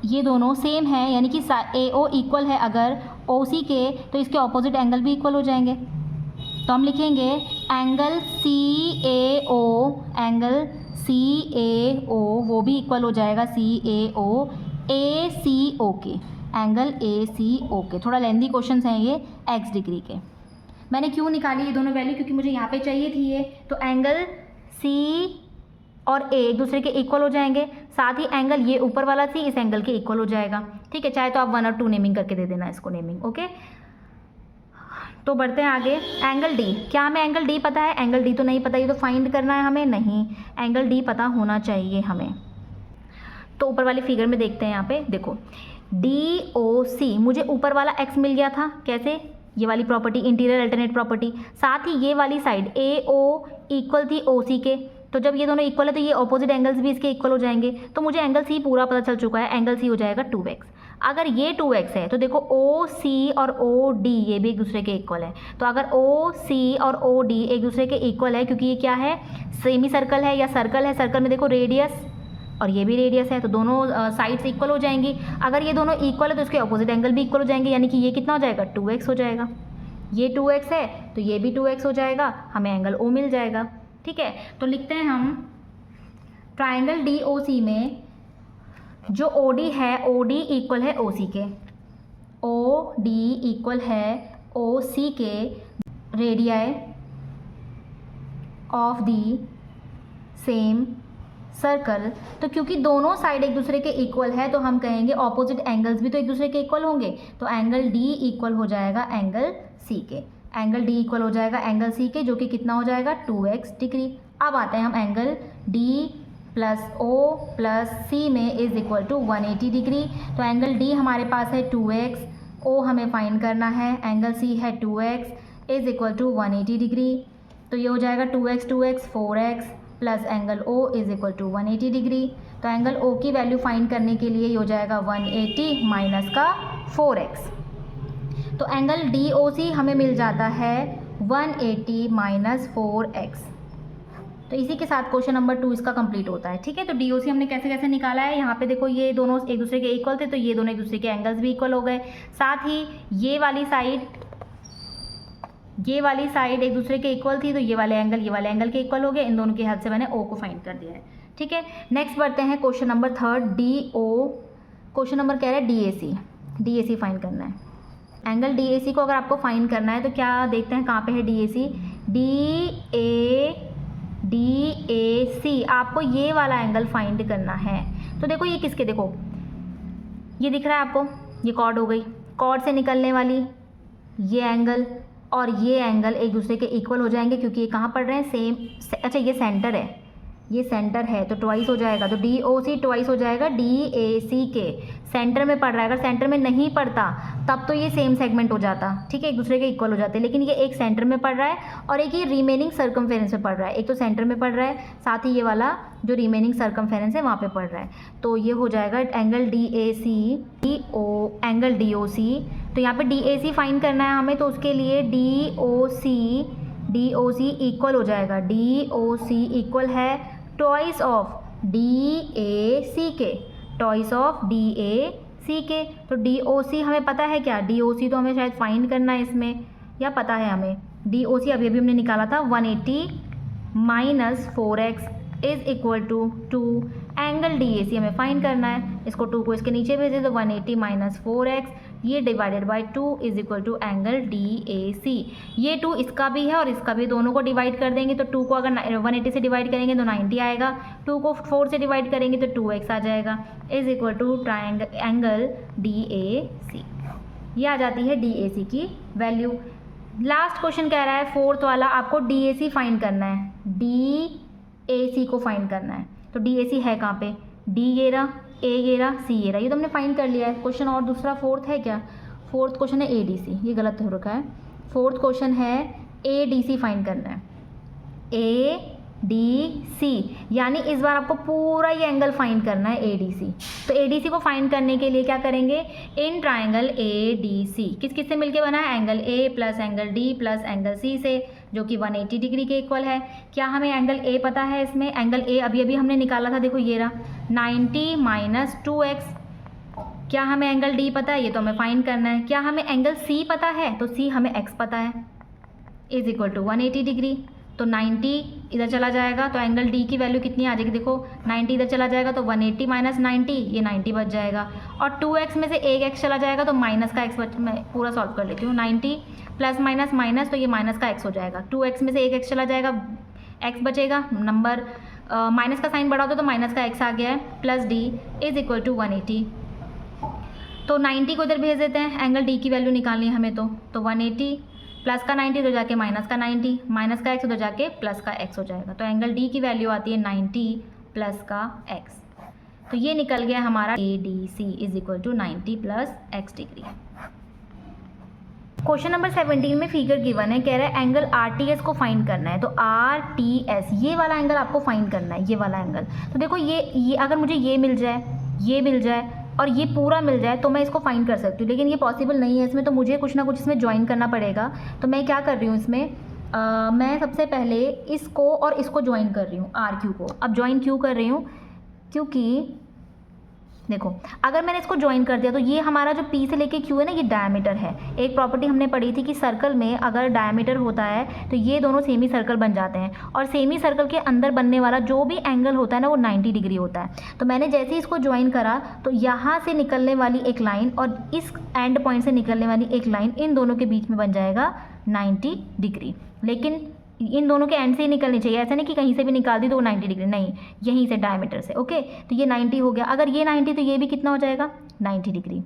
Speaker 1: ये दोनों सेम है, यानी कि AO इक्वल है अगर OC के, तो इसके ऑपोजिट एंगल भी इक्वल हो जाएंगे। तो हम लिखेंगे एंगल CAO वो भी इक्वल हो जाएगा CAO ACO के, एंगल ACO के। थोड़ा लेंदी क्वेश्चंस हैं ये x डिग्री के। मैंने क्यों निकाली ये दोनों वैल्यू? क्योंकि मुझे यहाँ पे चाहिए थी ये। तो एंगल C और A एक दूसरे के इक्वल हो जाएंगे, साथ ही एंगल ये ऊपर वाला C इस एंगल के इक्वल हो जाएगा। ठीक है, चाहे तो आप 1 और 2 नेमिंग करके दे देना इसको नेमिंग, ओके। तो बढ़ते हैं आगे। एंगल D, क्या हमें एंगल D पता है? एंगल D तो नहीं पता, ये तो फाइंड करना है हमें। नहीं, एंगल D पता होना चाहिए हमें। तो ऊपर वाली फिगर में देखते हैं, यहाँ पे देखो DOC, मुझे ऊपर वाला x मिल गया था, कैसे? ये वाली प्रॉपर्टी, इंटीरियर अल्टरनेट प्रॉपर्टी। साथ ही ये वाली साइड AO इक्वल थी OC के, तो जब ये दोनों इक्वल है तो ये ऑपोजिट एंगल्स भी इसके इक्वल हो जाएंगे। तो मुझे एंगल C पूरा पता चल चुका है, एंगल C हो जाएगा 2x। अगर ये 2x है तो देखो OC और OD ये भी एक दूसरे के इक्वल है। तो अगर OC और OD एक दूसरे के इक्वल है, क्योंकि ये क्या है? सेमी सर्कल है या सर्कल है, सर्कल में देखो रेडियस और ये भी रेडियस है, तो दोनों साइड्स इक्वल हो जाएंगी। अगर ये दोनों इक्वल है तो इसके ऑपोजिट एंगल भी इक्वल हो जाएंगे, यानी कि ये कितना हो जाएगा? 2x हो जाएगा। ये 2x है तो ये भी 2x हो जाएगा, हमें एंगल O मिल जाएगा। ठीक है, तो लिखते हैं हम ट्राइंगल DOC में जो OD है, OD इक्वल है OC के, OD इक्वल है OC के radii of the same circle. तो क्योंकि दोनों साइड एक दूसरे के इक्वल है, तो हम कहेंगे ऑपोजिट एंगल्स भी तो एक दूसरे के इक्वल होंगे। तो एंगल D इक्वल हो जाएगा एंगल C के, एंगल D इक्वल हो जाएगा एंगल C के, जो कि कितना हो जाएगा? 2x degree. अब आते हैं हम angle D plus O plus C में इज इक्वल टू 180 डिग्री। तो एंगल D हमारे पास है 2x, O हमें फाइंड करना है, एंगल C है 2x is equal to 180 degree. तो ये हो जाएगा 2x 4x plus angle O is equal to 180 degree. तो एंगल O की वैल्यू फाइंड करने के लिए ये हो जाएगा 180 माइनस का 4x। तो एंगल DOC हमें मिल जाता है 180 माइनस 4x। तो इसी के साथ क्वेश्चन नंबर 2 इसका कंप्लीट होता है। ठीक है, तो DOC हमने कैसे कैसे निकाला है। यहाँ पे देखो ये दोनों एक दूसरे के इक्वल थे, तो ये दोनों एक दूसरे के एंगल्स भी इक्वल हो गए। साथ ही ये वाली साइड एक दूसरे के इक्वल थी, तो ये वाले एंगल के इक्वल हो गए। इन दोनों की हेल्प से मैंने O को फाइंड कर दिया है। ठीक है, नेक्स्ट बढ़ते हैं क्वेश्चन नंबर 3 क्वेश्चन नंबर कह रहा है DAC फाइंड करना है। एंगल DAC को अगर आपको फाइंड करना है तो क्या देखते हैं, कहाँ पे है DAC? DAC, आपको ये वाला एंगल फाइंड करना है। तो देखो ये किसके, देखो ये दिख रहा है आपको, ये कॉर्ड हो गई, कॉर्ड से निकलने वाली ये एंगल और ये एंगल एक दूसरे के इक्वल हो जाएंगे, क्योंकि ये कहाँ पड़ रहे हैं, सेम। अच्छा ये सेंटर है, ये सेंटर है तो ट्वाइस हो जाएगा, तो DOC ट्वाइस हो जाएगा DAC के। सेंटर में पड़ रहा है, अगर सेंटर में नहीं पड़ता तब तो ये सेम सेगमेंट हो जाता, ठीक है, एक दूसरे के इक्वल हो जाते, लेकिन ये एक सेंटर में पड़ रहा है और एक ये रिमेनिंग सर्कमफेरेंस में पड़ रहा है। एक तो सेंटर में पड़ रहा है, साथ ही ये वाला जो रिमेनिंग सर्कमफेरेंस है वहाँ पे पड़ रहा है, तो ये हो जाएगा एंगल DAC एंगल DOC। तो यहाँ पे DAC फाइंड करना है हमें, तो उसके लिए DOC इक्वल हो जाएगा, DOC इक्वल है ट्वाइस ऑफ DAC के, ट्वाइस ऑफ DAC के। तो DOC हमें पता है क्या, DOC तो हमें शायद फाइंड करना है इसमें, या पता है हमें DOC अभी अभी हमने निकाला था 180 minus 4x is equal to 2। Angle DAC हमें फाइंड करना है, इसको 2 को इसके नीचे भेजे तो 180 माइनस 4x ये divided by 2 is equal to angle DAC। ये 2 इसका भी है और इसका भी, दोनों को डिवाइड कर देंगे तो 2 को अगर 180 से डिवाइड करेंगे तो 90 आएगा, 2 को 4 से डिवाइड करेंगे तो 2x आ जाएगा, is equal to angle DAC। ये आ जाती है DAC की वैल्यू। लास्ट क्वेश्चन कह रहा है फोर्थ वाला, आपको DAC फाइंड करना है, DAC को फाइंड करना है। तो DAC है कहाँ पे, D ये रहा, A ये रहा, C ये रहा, ये तो हमने फाइंड कर लिया है। क्वेश्चन और दूसरा फोर्थ है क्या, फोर्थ क्वेश्चन है ADC, ये गलत हो रखा है। फोर्थ क्वेश्चन है ADC फाइंड करना है, ADC, यानी इस बार आपको पूरा ये एंगल फाइंड करना है ADC। तो ADC को फाइंड करने के लिए क्या करेंगे, इन ट्राइंगल ADC किस किस से मिलके बना है, angle A plus angle D plus angle C से, जो कि 180 डिग्री के इक्वल है। क्या हमें एंगल A पता है, इसमें एंगल A अभी अभी हमने निकाला था, देखो ये रहा 90 माइनस 2x। क्या हमें एंगल D पता है, ये तो हमें फाइंड करना है। क्या हमें एंगल C पता है, तो C हमें x पता है, इज इक्वल टू 180 डिग्री। तो 90 इधर चला जाएगा तो एंगल D की वैल्यू कितनी आ जाएगी, देखो 90 इधर चला जाएगा तो 180 माइनस 90, ये 90 बच जाएगा, और 2x में से एक x चला जाएगा तो माइनस का x मैं पूरा सॉल्व कर लेती हूँ, 90 प्लस माइनस माइनस, तो ये माइनस का x हो जाएगा, 2x में से एक x चला जाएगा, x बचेगा, नंबर माइनस का साइन बड़ा होता तो माइनस का x आ गया है, plus D is equal to 180। तो 90 को इधर भेज देते हैं, एंगल D की वैल्यू निकालनी है हमें, तो 180 प्लस का 90 उधर जाके माइनस का 90, माइनस का x उधर जाके प्लस का x हो जाएगा। तो एंगल D की वैल्यू आती है 90 प्लस का x। तो ये निकल गया हमारा ADC is equal to 90 plus x degree. Question number 17 में फिगर गिवन है, कह रहा है एंगल RTS को फाइंड करना है। तो RTS ये वाला एंगल आपको फाइंड करना है, ये वाला एंगल। तो देखो ये अगर मुझे ये मिल जाए और ये पूरा मिल जाए तो मैं इसको फाइंड कर सकती हूँ, लेकिन ये पॉसिबल नहीं है इसमें, तो मुझे कुछ ना कुछ इसमें ज्वाइन करना पड़ेगा। तो मैं क्या कर रही हूँ इसमें, मैं सबसे पहले इसको और इसको ज्वाइन कर रही हूँ, RQ को। अब ज्वाइन क्यों कर रही हूँ, क्योंकि देखो अगर मैंने इसको ज्वाइन कर दिया तो ये हमारा जो P से लेके Q है ना, ये डायमीटर है। एक प्रॉपर्टी हमने पढ़ी थी कि सर्कल में अगर डायमीटर होता है तो ये दोनों सेमी सर्कल बन जाते हैं, और सेमी सर्कल के अंदर बनने वाला जो भी एंगल होता है ना, वो 90 डिग्री होता है। तो मैंने जैसे ही इसको ज्वाइन करा तो यहाँ से निकलने वाली एक लाइन और इस एंड पॉइंट से निकलने वाली एक लाइन, इन दोनों के बीच में बन जाएगा 90 डिग्री। लेकिन इन दोनों के एंड से ही निकलनी चाहिए, ऐसा नहीं कि कहीं से भी निकाल दी तो वो 90 डिग्री, नहीं, यहीं से डायमीटर से। ओके, तो ये 90 हो गया। अगर ये 90 तो ये भी कितना हो जाएगा, 90 डिग्री।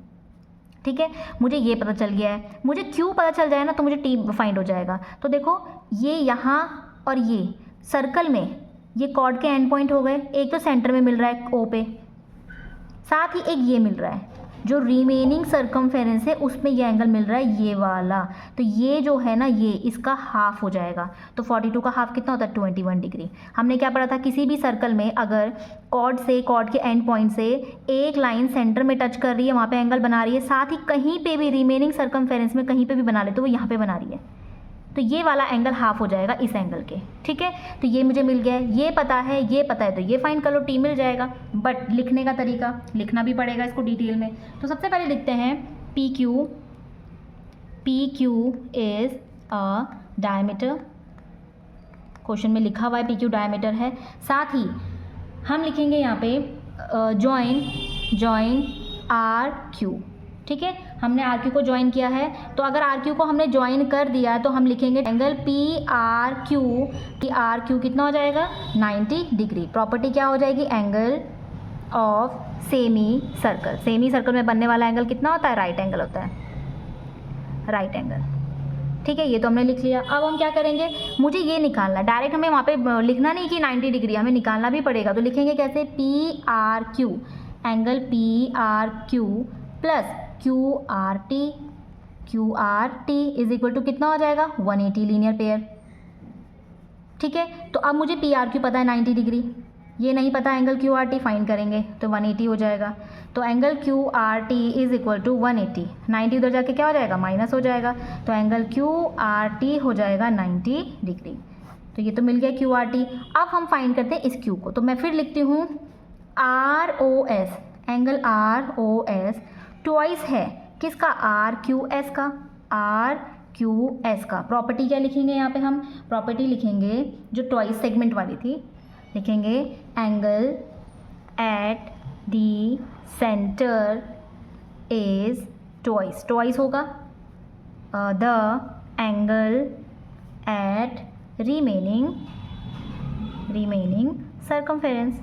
Speaker 1: ठीक है, मुझे ये पता चल गया है। मुझे क्यों पता चल जाए ना तो मुझे T फाइंड हो जाएगा। तो देखो ये यहाँ और ये सर्कल में ये कॉर्ड के एंड पॉइंट हो गए, एक तो सेंटर में मिल रहा है O पे, साथ ही एक ये मिल रहा है जो रिमेनिंग सर्कमफेरेंस है उसमें ये एंगल मिल रहा है, ये वाला। तो ये जो है ना, ये इसका हाफ हो जाएगा। तो 42 का हाफ कितना होता है, 21 डिग्री। हमने क्या पढ़ा था, किसी भी सर्कल में अगर कॉर्ड के एंड पॉइंट से एक लाइन सेंटर में टच कर रही है, वहाँ पे एंगल बना रही है, साथ ही कहीं पे भी रिमेनिंग सर्कमफेरेंस में कहीं पे भी बना ले तो वो यहाँ पे बना रही है, तो ये वाला एंगल हाफ हो जाएगा इस एंगल के। ठीक है, तो ये मुझे मिल गया है, ये पता है तो ये फाइंड कर लो, T मिल जाएगा। बट लिखने का तरीका, लिखना भी पड़ेगा इसको डिटेल में। तो सबसे पहले लिखते हैं PQ is a diameter, question में लिखा हुआ है PQ डायमीटर है। साथ ही हम लिखेंगे यहाँ पे जॉइन RQ। ठीक है, हमने आर क्यू को ज्वाइन किया है। तो अगर आर क्यू को हमने ज्वाइन कर दिया तो हम लिखेंगे एंगल पी आर क्यू कितना हो जाएगा 90 डिग्री। प्रॉपर्टी क्या हो जाएगी, एंगल ऑफ सेमी सर्कल में बनने वाला एंगल कितना होता है, राइट एंगल होता है, राइट एंगल। ठीक है, ये तो हमने लिख लिया। अब हम क्या करेंगे, मुझे ये निकालना, डायरेक्ट हमें वहाँ पे लिखना नहीं कि 90 डिग्री, हमें निकालना भी पड़ेगा। तो लिखेंगे कैसे, P R Q, angle P R Q plus Q R T is equal to कितना हो जाएगा 180 लीनियर पेयर। ठीक है, तो अब मुझे पी आर क्यू पता है 90 डिग्री, ये नहीं पता angle Q R T find करेंगे तो 180 हो जाएगा। तो angle Q R T is equal to 180, 90 उधर जाके क्या हो जाएगा, माइनस हो जाएगा। तो एंगल क्यू आर टी हो जाएगा 90 डिग्री। तो ये तो मिल गया क्यू आर टी। अब हम फाइंड करते हैं इस क्यू को, तो मैं फिर लिखती हूँ R O S, angle R O S twice है किसका, आर क्यू एस का, आर क्यू एस का। प्रॉपर्टी क्या लिखेंगे यहाँ पे, हम प्रॉपर्टी लिखेंगे जो ट्वाइस सेगमेंट वाली थी, लिखेंगे angle at the centre is twice होगा the angle at remaining circumference.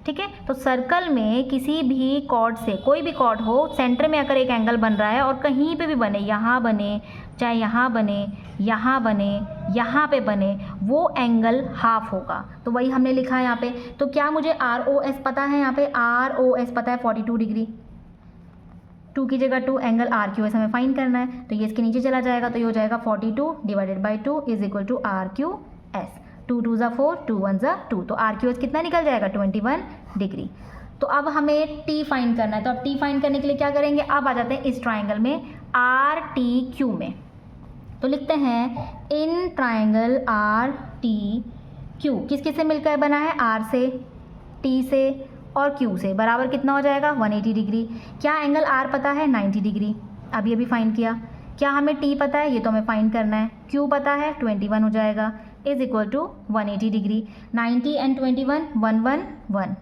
Speaker 1: ठीक है, तो सर्कल में किसी भी कॉर्ड से, कोई भी कॉर्ड हो, सेंटर में अगर एक एंगल बन रहा है और कहीं पे भी बने, यहाँ बने, चाहे यहाँ बने, यहाँ बने, यहाँ पे बने, वो एंगल हाफ होगा। तो वही हमने लिखा है यहाँ पे। तो क्या मुझे आर ओ एस पता है, यहाँ पे आर ओ एस पता है 42 डिग्री, 2 की जगह 2, एंगल आर क्यू एस हमें फाइंड करना है। तो ये इसके नीचे चला जाएगा, तो ये हो जाएगा 42 divided by 2 is equal to R Q S. 2 2 ज़ा 4, 2 1 ज़ा 2, तो आर क्यू एस कितना निकल जाएगा 21 डिग्री। तो अब हमें टी फाइंड करना है। तो अब टी फाइंड करने के लिए क्या करेंगे, अब आ जाते हैं इस ट्राइंगल में आर टी क्यू में। तो लिखते हैं in triangle R T Q किस किस से मिलकर बना है, आर से, टी से और क्यू से, बराबर कितना हो जाएगा 180 डिग्री। क्या एंगल आर पता है 90 डिग्री, अभी फाइंड किया। क्या हमें टी पता है, ये तो हमें फाइंड करना है। क्यू पता है 21 हो जाएगा is equal to 180 degree. 90 and 21 111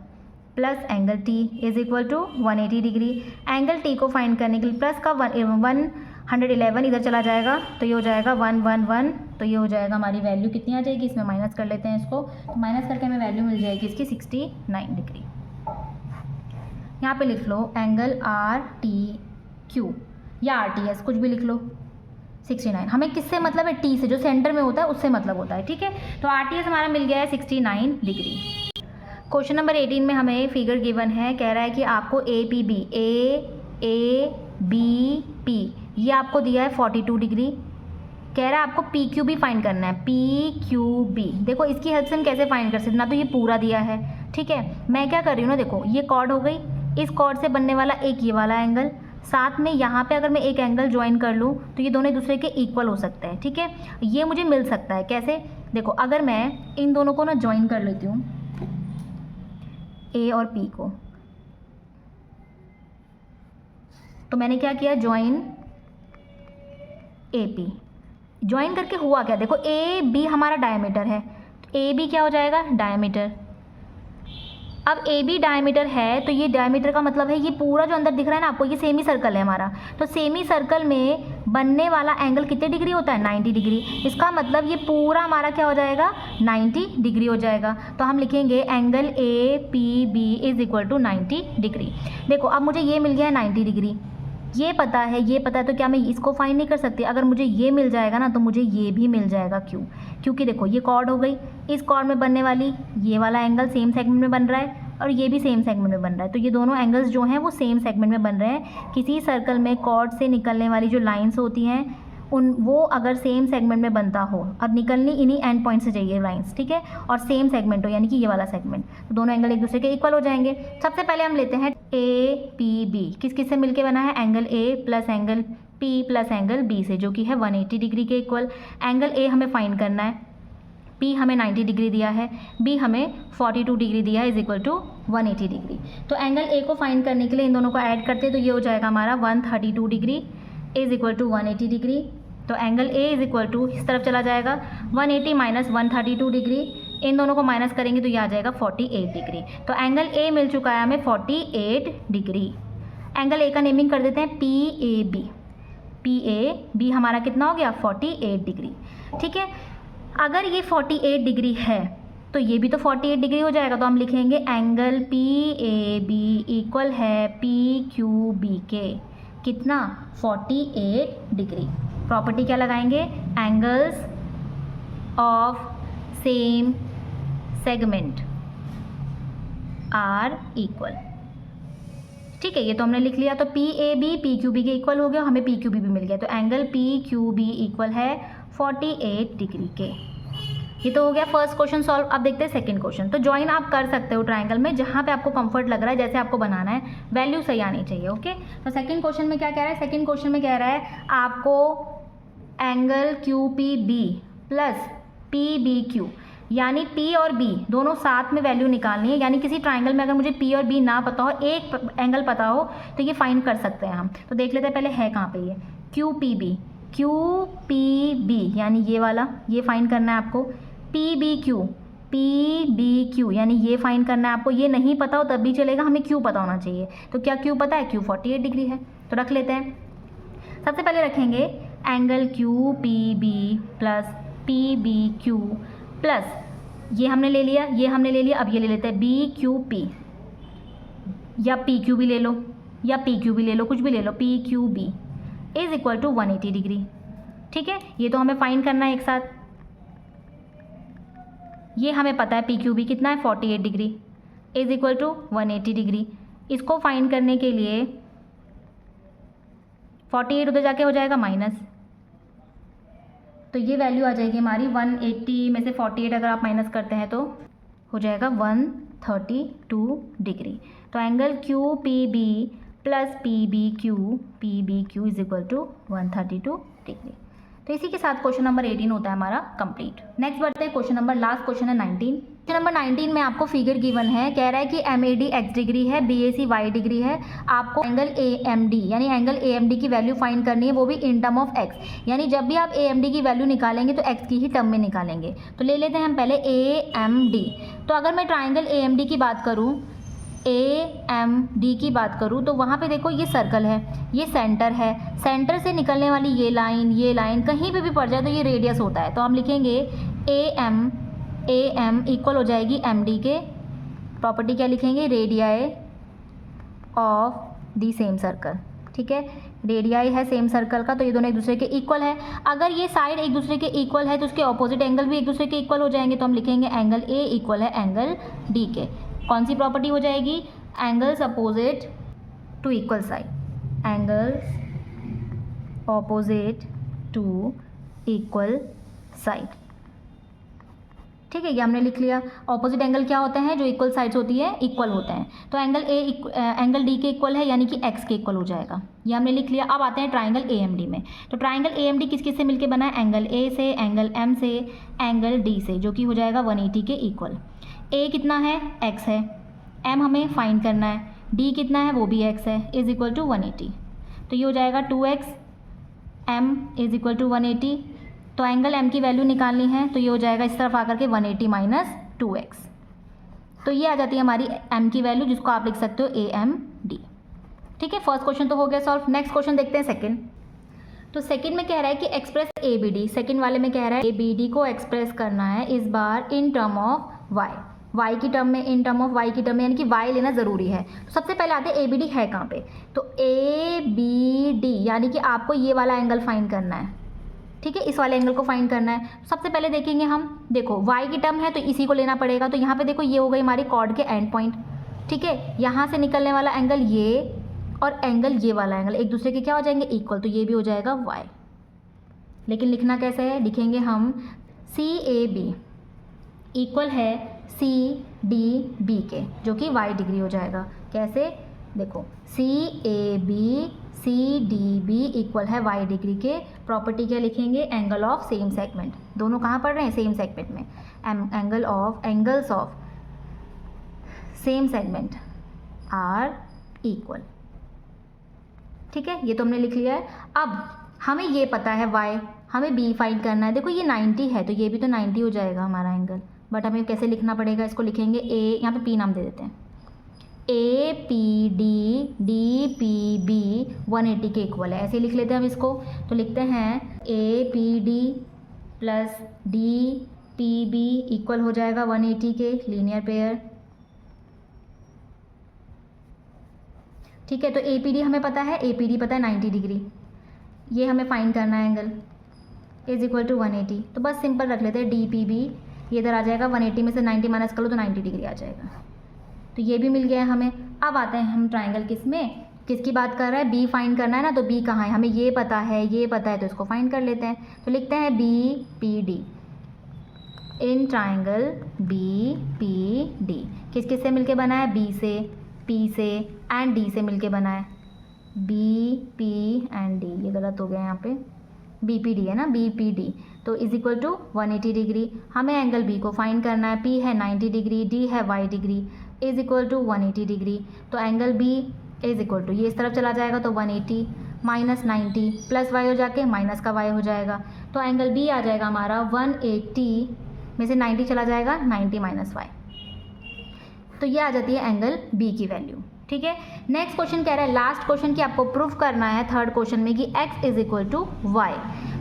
Speaker 1: plus angle T is equal to 180 degree. Angle T को फाइंड करने के लिए प्लस का 111 इधर चला जाएगा, तो ये हो जाएगा 111। तो ये हो जाएगा हमारी वैल्यू कितनी आ जाएगी, इसमें माइनस कर लेते हैं इसको, तो माइनस करके हमें वैल्यू मिल जाएगी इसकी 69 डिग्री। यहाँ पे लिख लो एंगल आर टी क्यू या आर टी एस, कुछ भी लिख लो, 69। हमें किससे मतलब है, टी से, जो सेंटर में होता है उससे मतलब होता है। ठीक है, तो आर टी एस हमारा मिल गया है 69 डिग्री। क्वेश्चन नंबर 18 में हमें फिगर गिवन है, कह रहा है कि आपको ए पी बी ये आपको दिया है 42 डिग्री। कह रहा है आपको पी क्यू भी फाइंड करना है, पी क्यू बी। देखो इसकी हेल्प से हम कैसे फाइंड कर सकते, ना तो ये पूरा दिया है। ठीक है, मैं क्या कर रही हूँ ना, देखो ये कॉर्ड हो गई, इस कॉर्ड से बनने वाला एक ये वाला एंगल, साथ में यहाँ पे अगर मैं एक एंगल ज्वाइन कर लूँ तो ये दोनों दूसरे के इक्वल हो सकते हैं। ठीक है, ये मुझे मिल सकता है कैसे, देखो अगर मैं इन दोनों को ना ज्वाइन कर लेती हूँ, ए और पी को, तो मैंने क्या किया, ज्वाइन ए पी। ज्वाइन करके हुआ क्या, देखो ए बी हमारा डायमीटर है, तो ए बी क्या हो जाएगा, डायमीटर। अब ए बी डायमीटर है, तो ये डायमीटर का मतलब है ये पूरा जो अंदर दिख रहा है ना आपको, ये सेमी सर्कल है हमारा। तो सेमी सर्कल में बनने वाला एंगल कितने डिग्री होता है, 90 डिग्री। इसका मतलब ये पूरा हमारा क्या हो जाएगा, 90 डिग्री हो जाएगा। तो हम लिखेंगे angle A P B is equal to 90 degree. देखो अब मुझे ये मिल गया है 90 डिग्री, ये पता है, तो क्या मैं इसको फाइंड नहीं कर सकती। अगर मुझे ये मिल जाएगा ना तो मुझे ये भी मिल जाएगा, क्यों, क्योंकि देखो ये कॉर्ड हो गई, इस कॉर्ड में बनने वाली ये वाला एंगल सेम सेगमेंट में बन रहा है और ये भी सेम सेगमेंट में बन रहा है। तो ये दोनों एंगल्स जो हैं वो सेम सेगमेंट में बन रहे हैं। किसी सर्कल में कॉर्ड से निकलने वाली जो लाइन्स होती हैं वो अगर सेम सेगमेंट में बनता हो, अब निकलनी इन्हीं एंड पॉइंट से चाहिए लाइंस, ठीक है, और सेम सेगमेंट हो यानी कि ये वाला सेगमेंट, तो दोनों एंगल एक दूसरे के इक्वल हो जाएंगे। सबसे पहले हम लेते हैं ए पी बी, किस किस से मिलके बना है, angle A plus angle P plus angle B से, जो कि है 180 डिग्री के इक्वल। एंगल ए हमें फाइंड करना है, पी हमें 90 डिग्री दिया है, बी हमें 42 डिग्री दिया है, इज इक्वल टू 180 डिग्री। तो एंगल ए को फाइंड करने के लिए इन दोनों को ऐड करते हैं, तो ये हो जाएगा हमारा 132 degree is equal to 180 degree. तो angle A is equal to इस तरफ चला जाएगा 180 माइनस 132 डिग्री, इन दोनों को माइनस करेंगे तो ये आ जाएगा 48 डिग्री। तो एंगल ए मिल चुका है हमें 48 डिग्री। एंगल ए का नेमिंग कर देते हैं P A B. P A B हमारा कितना हो गया 48 डिग्री। ठीक है, अगर ये 48 डिग्री है तो ये भी तो 48 डिग्री हो जाएगा, तो हम लिखेंगे angle P A B equal है पी क्यू बी के कितना 48 डिग्री। प्रॉपर्टी क्या लगाएंगे, angles of same segment are equal. ठीक है, ये तो हमने लिख लिया। तो P A B P Q B के इक्वल हो गया, हमें पी क्यू बी भी मिल गया। तो angle P Q B equal है 48 डिग्री के। ये तो हो गया फर्स्ट क्वेश्चन सॉल्व। अब देखते हैं सेकंड क्वेश्चन। तो ज्वाइन आप कर सकते हो ट्रायंगल में जहाँ पे आपको कंफर्ट लग रहा है, जैसे आपको बनाना है, वैल्यू सही आनी चाहिए। ओके, तो सेकंड क्वेश्चन में क्या कह रहा है, सेकंड क्वेश्चन में कह रहा है आपको angle Q P B plus P B Q यानी P और B दोनों साथ में वैल्यू निकालनी है। यानी किसी ट्राइंगल में अगर मुझे P और B ना पता हो, एक एंगल पता हो, तो ये फाइंड कर सकते हैं हम। तो देख लेते हैं पहले है कहाँ पे ये QPB। QPB यानी ये वाला, ये फाइंड करना है आपको। PBQ यानी ये फाइंड करना है आपको। ये नहीं पता हो तब भी चलेगा, हमें Q पता होना चाहिए। तो क्या Q पता है, Q 48 डिग्री है, तो रख लेते हैं। सबसे पहले रखेंगे angle QPB plus PBQ plus ये हमने ले लिया, ये हमने ले लिया। अब ये ले लेते हैं BQP या PQ भी ले लो, या PQ भी ले लो, कुछ भी ले लो। PQB is equal to 180 degree. ठीक है, ये तो हमें फाइंड करना है एक साथ। ये हमें पता है PQB कितना है 48 degree is equal to 180 degree. इसको फाइंड करने के लिए 48 उधर जाके हो जाएगा माइनस, तो ये वैल्यू आ जाएगी हमारी 180 में से 48 अगर आप माइनस करते हैं तो हो जाएगा 132 डिग्री। तो angle Q P B plus P B Q is equal to 132 degree. तो इसी के साथ क्वेश्चन नंबर 18 होता है हमारा कंप्लीट। नेक्स्ट बढ़ते हैं क्वेश्चन नंबर, लास्ट क्वेश्चन है 19। क्वेश्चन नंबर 19 में आपको फिगर गिवन है, कह रहा है कि MAD x डिग्री है, BAC y डिग्री है। आपको एंगल AMD यानी एंगल AMD की वैल्यू फाइंड करनी है, वो भी इन टर्म ऑफ x। यानी जब भी आप AMD की वैल्यू निकालेंगे तो x की ही टर्म में निकालेंगे। तो ले लेते हैं हम पहले AMD। तो अगर मैं ट्राइंगल AMD की बात करूँ, AMD की बात करूँ तो वहाँ पे देखो ये सर्कल है, ये सेंटर है, सेंटर से निकलने वाली ये लाइन कहीं पे भी पड़ जाए तो ये रेडियस होता है। तो हम लिखेंगे AM इक्वल हो जाएगी MD के। प्रॉपर्टी क्या लिखेंगे, radii of the same circle. ठीक है, रेडियाई है सेम सर्कल का, तो ये दोनों एक दूसरे के इक्वल है। अगर ये साइड एक दूसरे के इक्वल है तो उसके ऑपोजिट एंगल भी एक दूसरे के इक्वल हो जाएंगे। तो हम लिखेंगे एंगल A इक्वल है एंगल D के। कौन सी प्रॉपर्टी हो जाएगी, angles opposite to equal side, angles opposite to equal side. ठीक है, ये हमने लिख लिया। ऑपोजिट एंगल क्या होते हैं, जो इक्वल साइड्स होती है इक्वल होते हैं। तो एंगल D के इक्वल है यानी कि x के इक्वल हो जाएगा, ये हमने लिख लिया। अब आते हैं ट्राइंगल AMD में। तो ट्राइंगल AMD किस किस से मिलके बना है, एंगल A से, एंगल M से, एंगल D से, जो कि हो जाएगा 180 के इक्वल। A कितना है, x है, M हमें फाइंड करना है, D कितना है वो भी x है, इज इक्वल टू 180। तो ये हो जाएगा 2x M is equal to 180। तो एंगल M की वैल्यू निकालनी है, तो ये हो जाएगा इस तरफ आकर के 180 माइनस 2x। तो ये आ जाती है हमारी M की वैल्यू, जिसको आप लिख सकते हो AMD। ठीक है, फर्स्ट क्वेश्चन तो हो गया सॉल्व। नेक्स्ट क्वेश्चन देखते हैं सेकंड। तो सेकंड में कह रहा है कि एक्सप्रेस ABD। सेकंड वाले में कह रहा है ABD को एक्सप्रेस करना है इस बार इन टर्म ऑफ y की टर्म में, इन टर्म ऑफ y की टर्म में, यानी कि y लेना ज़रूरी है। तो सबसे पहले आते हैं ABD है कहाँ पे। तो ABD यानी कि आपको ये वाला एंगल फाइंड करना है। ठीक है, इस वाले एंगल को फाइंड करना है। सबसे पहले देखेंगे हम, देखो y की टर्म है तो इसी को लेना पड़ेगा। तो यहाँ पे देखो ये हो गई हमारी कॉर्ड के एंड पॉइंट। ठीक है, यहाँ से निकलने वाला एंगल ये और एंगल ये वाला एंगल एक दूसरे के क्या हो जाएंगे, इक्वल। तो ये भी हो जाएगा y। लेकिन लिखना कैसे है, लिखेंगे हम CAB इक्वल है CDB के, जो कि y डिग्री हो जाएगा। कैसे, देखो CAB CDB इक्वल है y डिग्री के। प्रॉपर्टी क्या लिखेंगे, एंगल ऑफ सेम सेगमेंट। दोनों कहाँ पढ़ रहे हैं, सेम सेगमेंट में। Angles of same segment are equal. ठीक है, ये तो हमने लिख लिया है। अब हमें ये पता है y, हमें b फाइंड करना है। देखो ये 90 है तो ये भी तो 90 हो जाएगा हमारा एंगल, बट हमें कैसे लिखना पड़ेगा, इसको लिखेंगे a, यहाँ पे p नाम दे देते हैं। ए पी डी बी 180 के इक्वल है, ऐसे लिख लेते हैं हम इसको। तो लिखते हैं A P D plus D P B equal हो जाएगा 180 के, लीनियर पेयर। ठीक है, तो ए पी डी हमें पता है, ए पी डी पता है 90 डिग्री, ये हमें फाइंड करना है एंगल इज इक्वल टू 180। तो बस सिंपल रख लेते हैं डी पी बी, ये इधर आ जाएगा 180 में से 90 माइनस कर लो तो 90 डिग्री आ जाएगा। तो ये भी मिल गया है हमें। अब आते हैं हम ट्राइंगल किसकी बात कर रहा है, बी फाइंड करना है ना, तो बी कहाँ है, हमें ये पता है तो इसको फाइंड कर लेते हैं। तो लिखते हैं B P D, in triangle B P D किस से मिलके बना है, बी से, पी से एंड डी से मिलके बना है, बी पी एंड डी, ये गलत हो गया यहाँ पे, बी पी डी है ना, बी पी डी। तो इज इक्वल टू 180 डिग्री। हमें एंगल बी को फाइंड करना है, पी है 90 डिग्री, डी है y degree, is equal to 180 degree. तो angle B is equal to, ये इस तरफ चला जाएगा तो 180 माइनस 90 प्लस y हो जाके माइनस का y हो जाएगा। तो एंगल बी आ जाएगा हमारा 180 में से 90 चला जाएगा, 90 माइनस y। तो ये आ जाती है एंगल बी की वैल्यू। ठीक है, नेक्स्ट क्वेश्चन कह रहा है, लास्ट क्वेश्चन की आपको प्रूफ करना है थर्ड क्वेश्चन में कि x is equal to Y.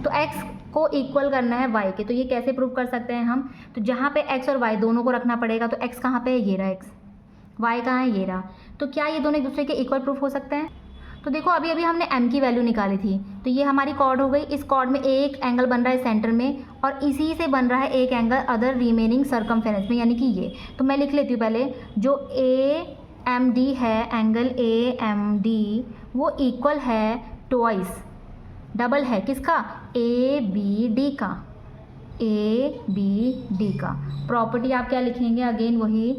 Speaker 1: तो x को इक्वल करना है y के, तो ये कैसे प्रूफ कर सकते हैं हम, तो जहाँ पे x और y दोनों को रखना पड़ेगा। तो x कहाँ पे है, ये रहा x, y कहाँ है, ये रहा। तो क्या ये दोनों एक दूसरे के इक्वल प्रूफ हो सकते हैं। तो देखो अभी अभी हमने m की वैल्यू निकाली थी, तो ये हमारी कॉर्ड हो गई। इस कॉर्ड में एक एंगल बन रहा है सेंटर में और इसी से बन रहा है एक एंगल अदर रिमेनिंग सर्कमफेरेंस में, यानी कि ये। तो मैं लिख लेती हूँ पहले, जो ए एम डी है, एंगल ए एम डी वो इक्वल है ट्वाइस, डबल है किसका, ए बी डी का, ए बी डी का। प्रॉपर्टी आप क्या लिखेंगे, अगेन वही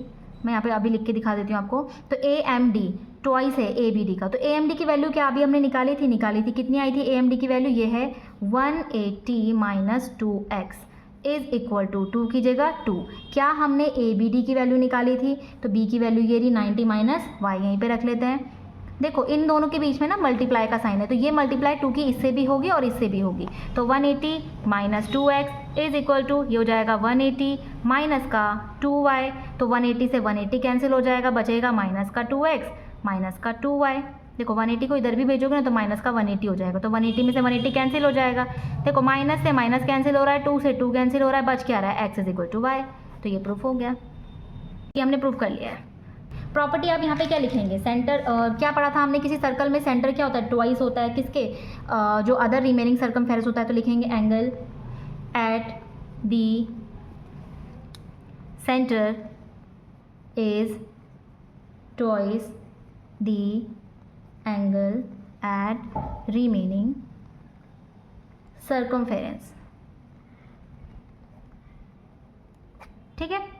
Speaker 1: मैं यहाँ पे अभी लिख के दिखा देती हूँ आपको। तो ए एम डी ट्वाइस है ए बी डी का। तो ए एम डी की वैल्यू क्या अभी हमने निकाली थी, कितनी आई थी ए एम डी की वैल्यू, ये है 180 minus 2x is equal to 2 की जगह 2। क्या हमने ए बी डी की वैल्यू निकाली थी, तो बी की वैल्यू ये रही 90 माइनस वाई, यहीं पे रख लेते हैं। देखो इन दोनों के बीच में ना मल्टीप्लाई का साइन है, तो ये मल्टीप्लाई 2 की इससे भी होगी और इससे भी होगी। तो 180 minus 2x is equal to, ये हो जाएगा 180 माइनस का 2y। तो 180 से 180 कैंसिल हो जाएगा, बचेगा माइनस का 2x माइनस का 2y। देखो 180 को इधर भी भेजोगे ना तो माइनस का 180 हो जाएगा। तो 180 में से 180 कैंसिल हो जाएगा। देखो माइनस से माइनस कैंसिल हो रहा है, 2 से 2 कैंसिल हो रहा है, बच क्या रहा है, x is equal to Y. तो ये प्रूफ हो गया, ये हमने प्रूफ कर लिया है। प्रॉपर्टी आप यहाँ पे क्या लिखेंगे, सेंटर क्या पढ़ा था हमने, किसी सर्कल में सेंटर क्या होता है, ट्वाइस होता है किसके, जो अदर रिमेनिंग सर्कमफेरेंस होता है। तो लिखेंगे angle at the centre is twice the angle at remaining circumference. ठीक है।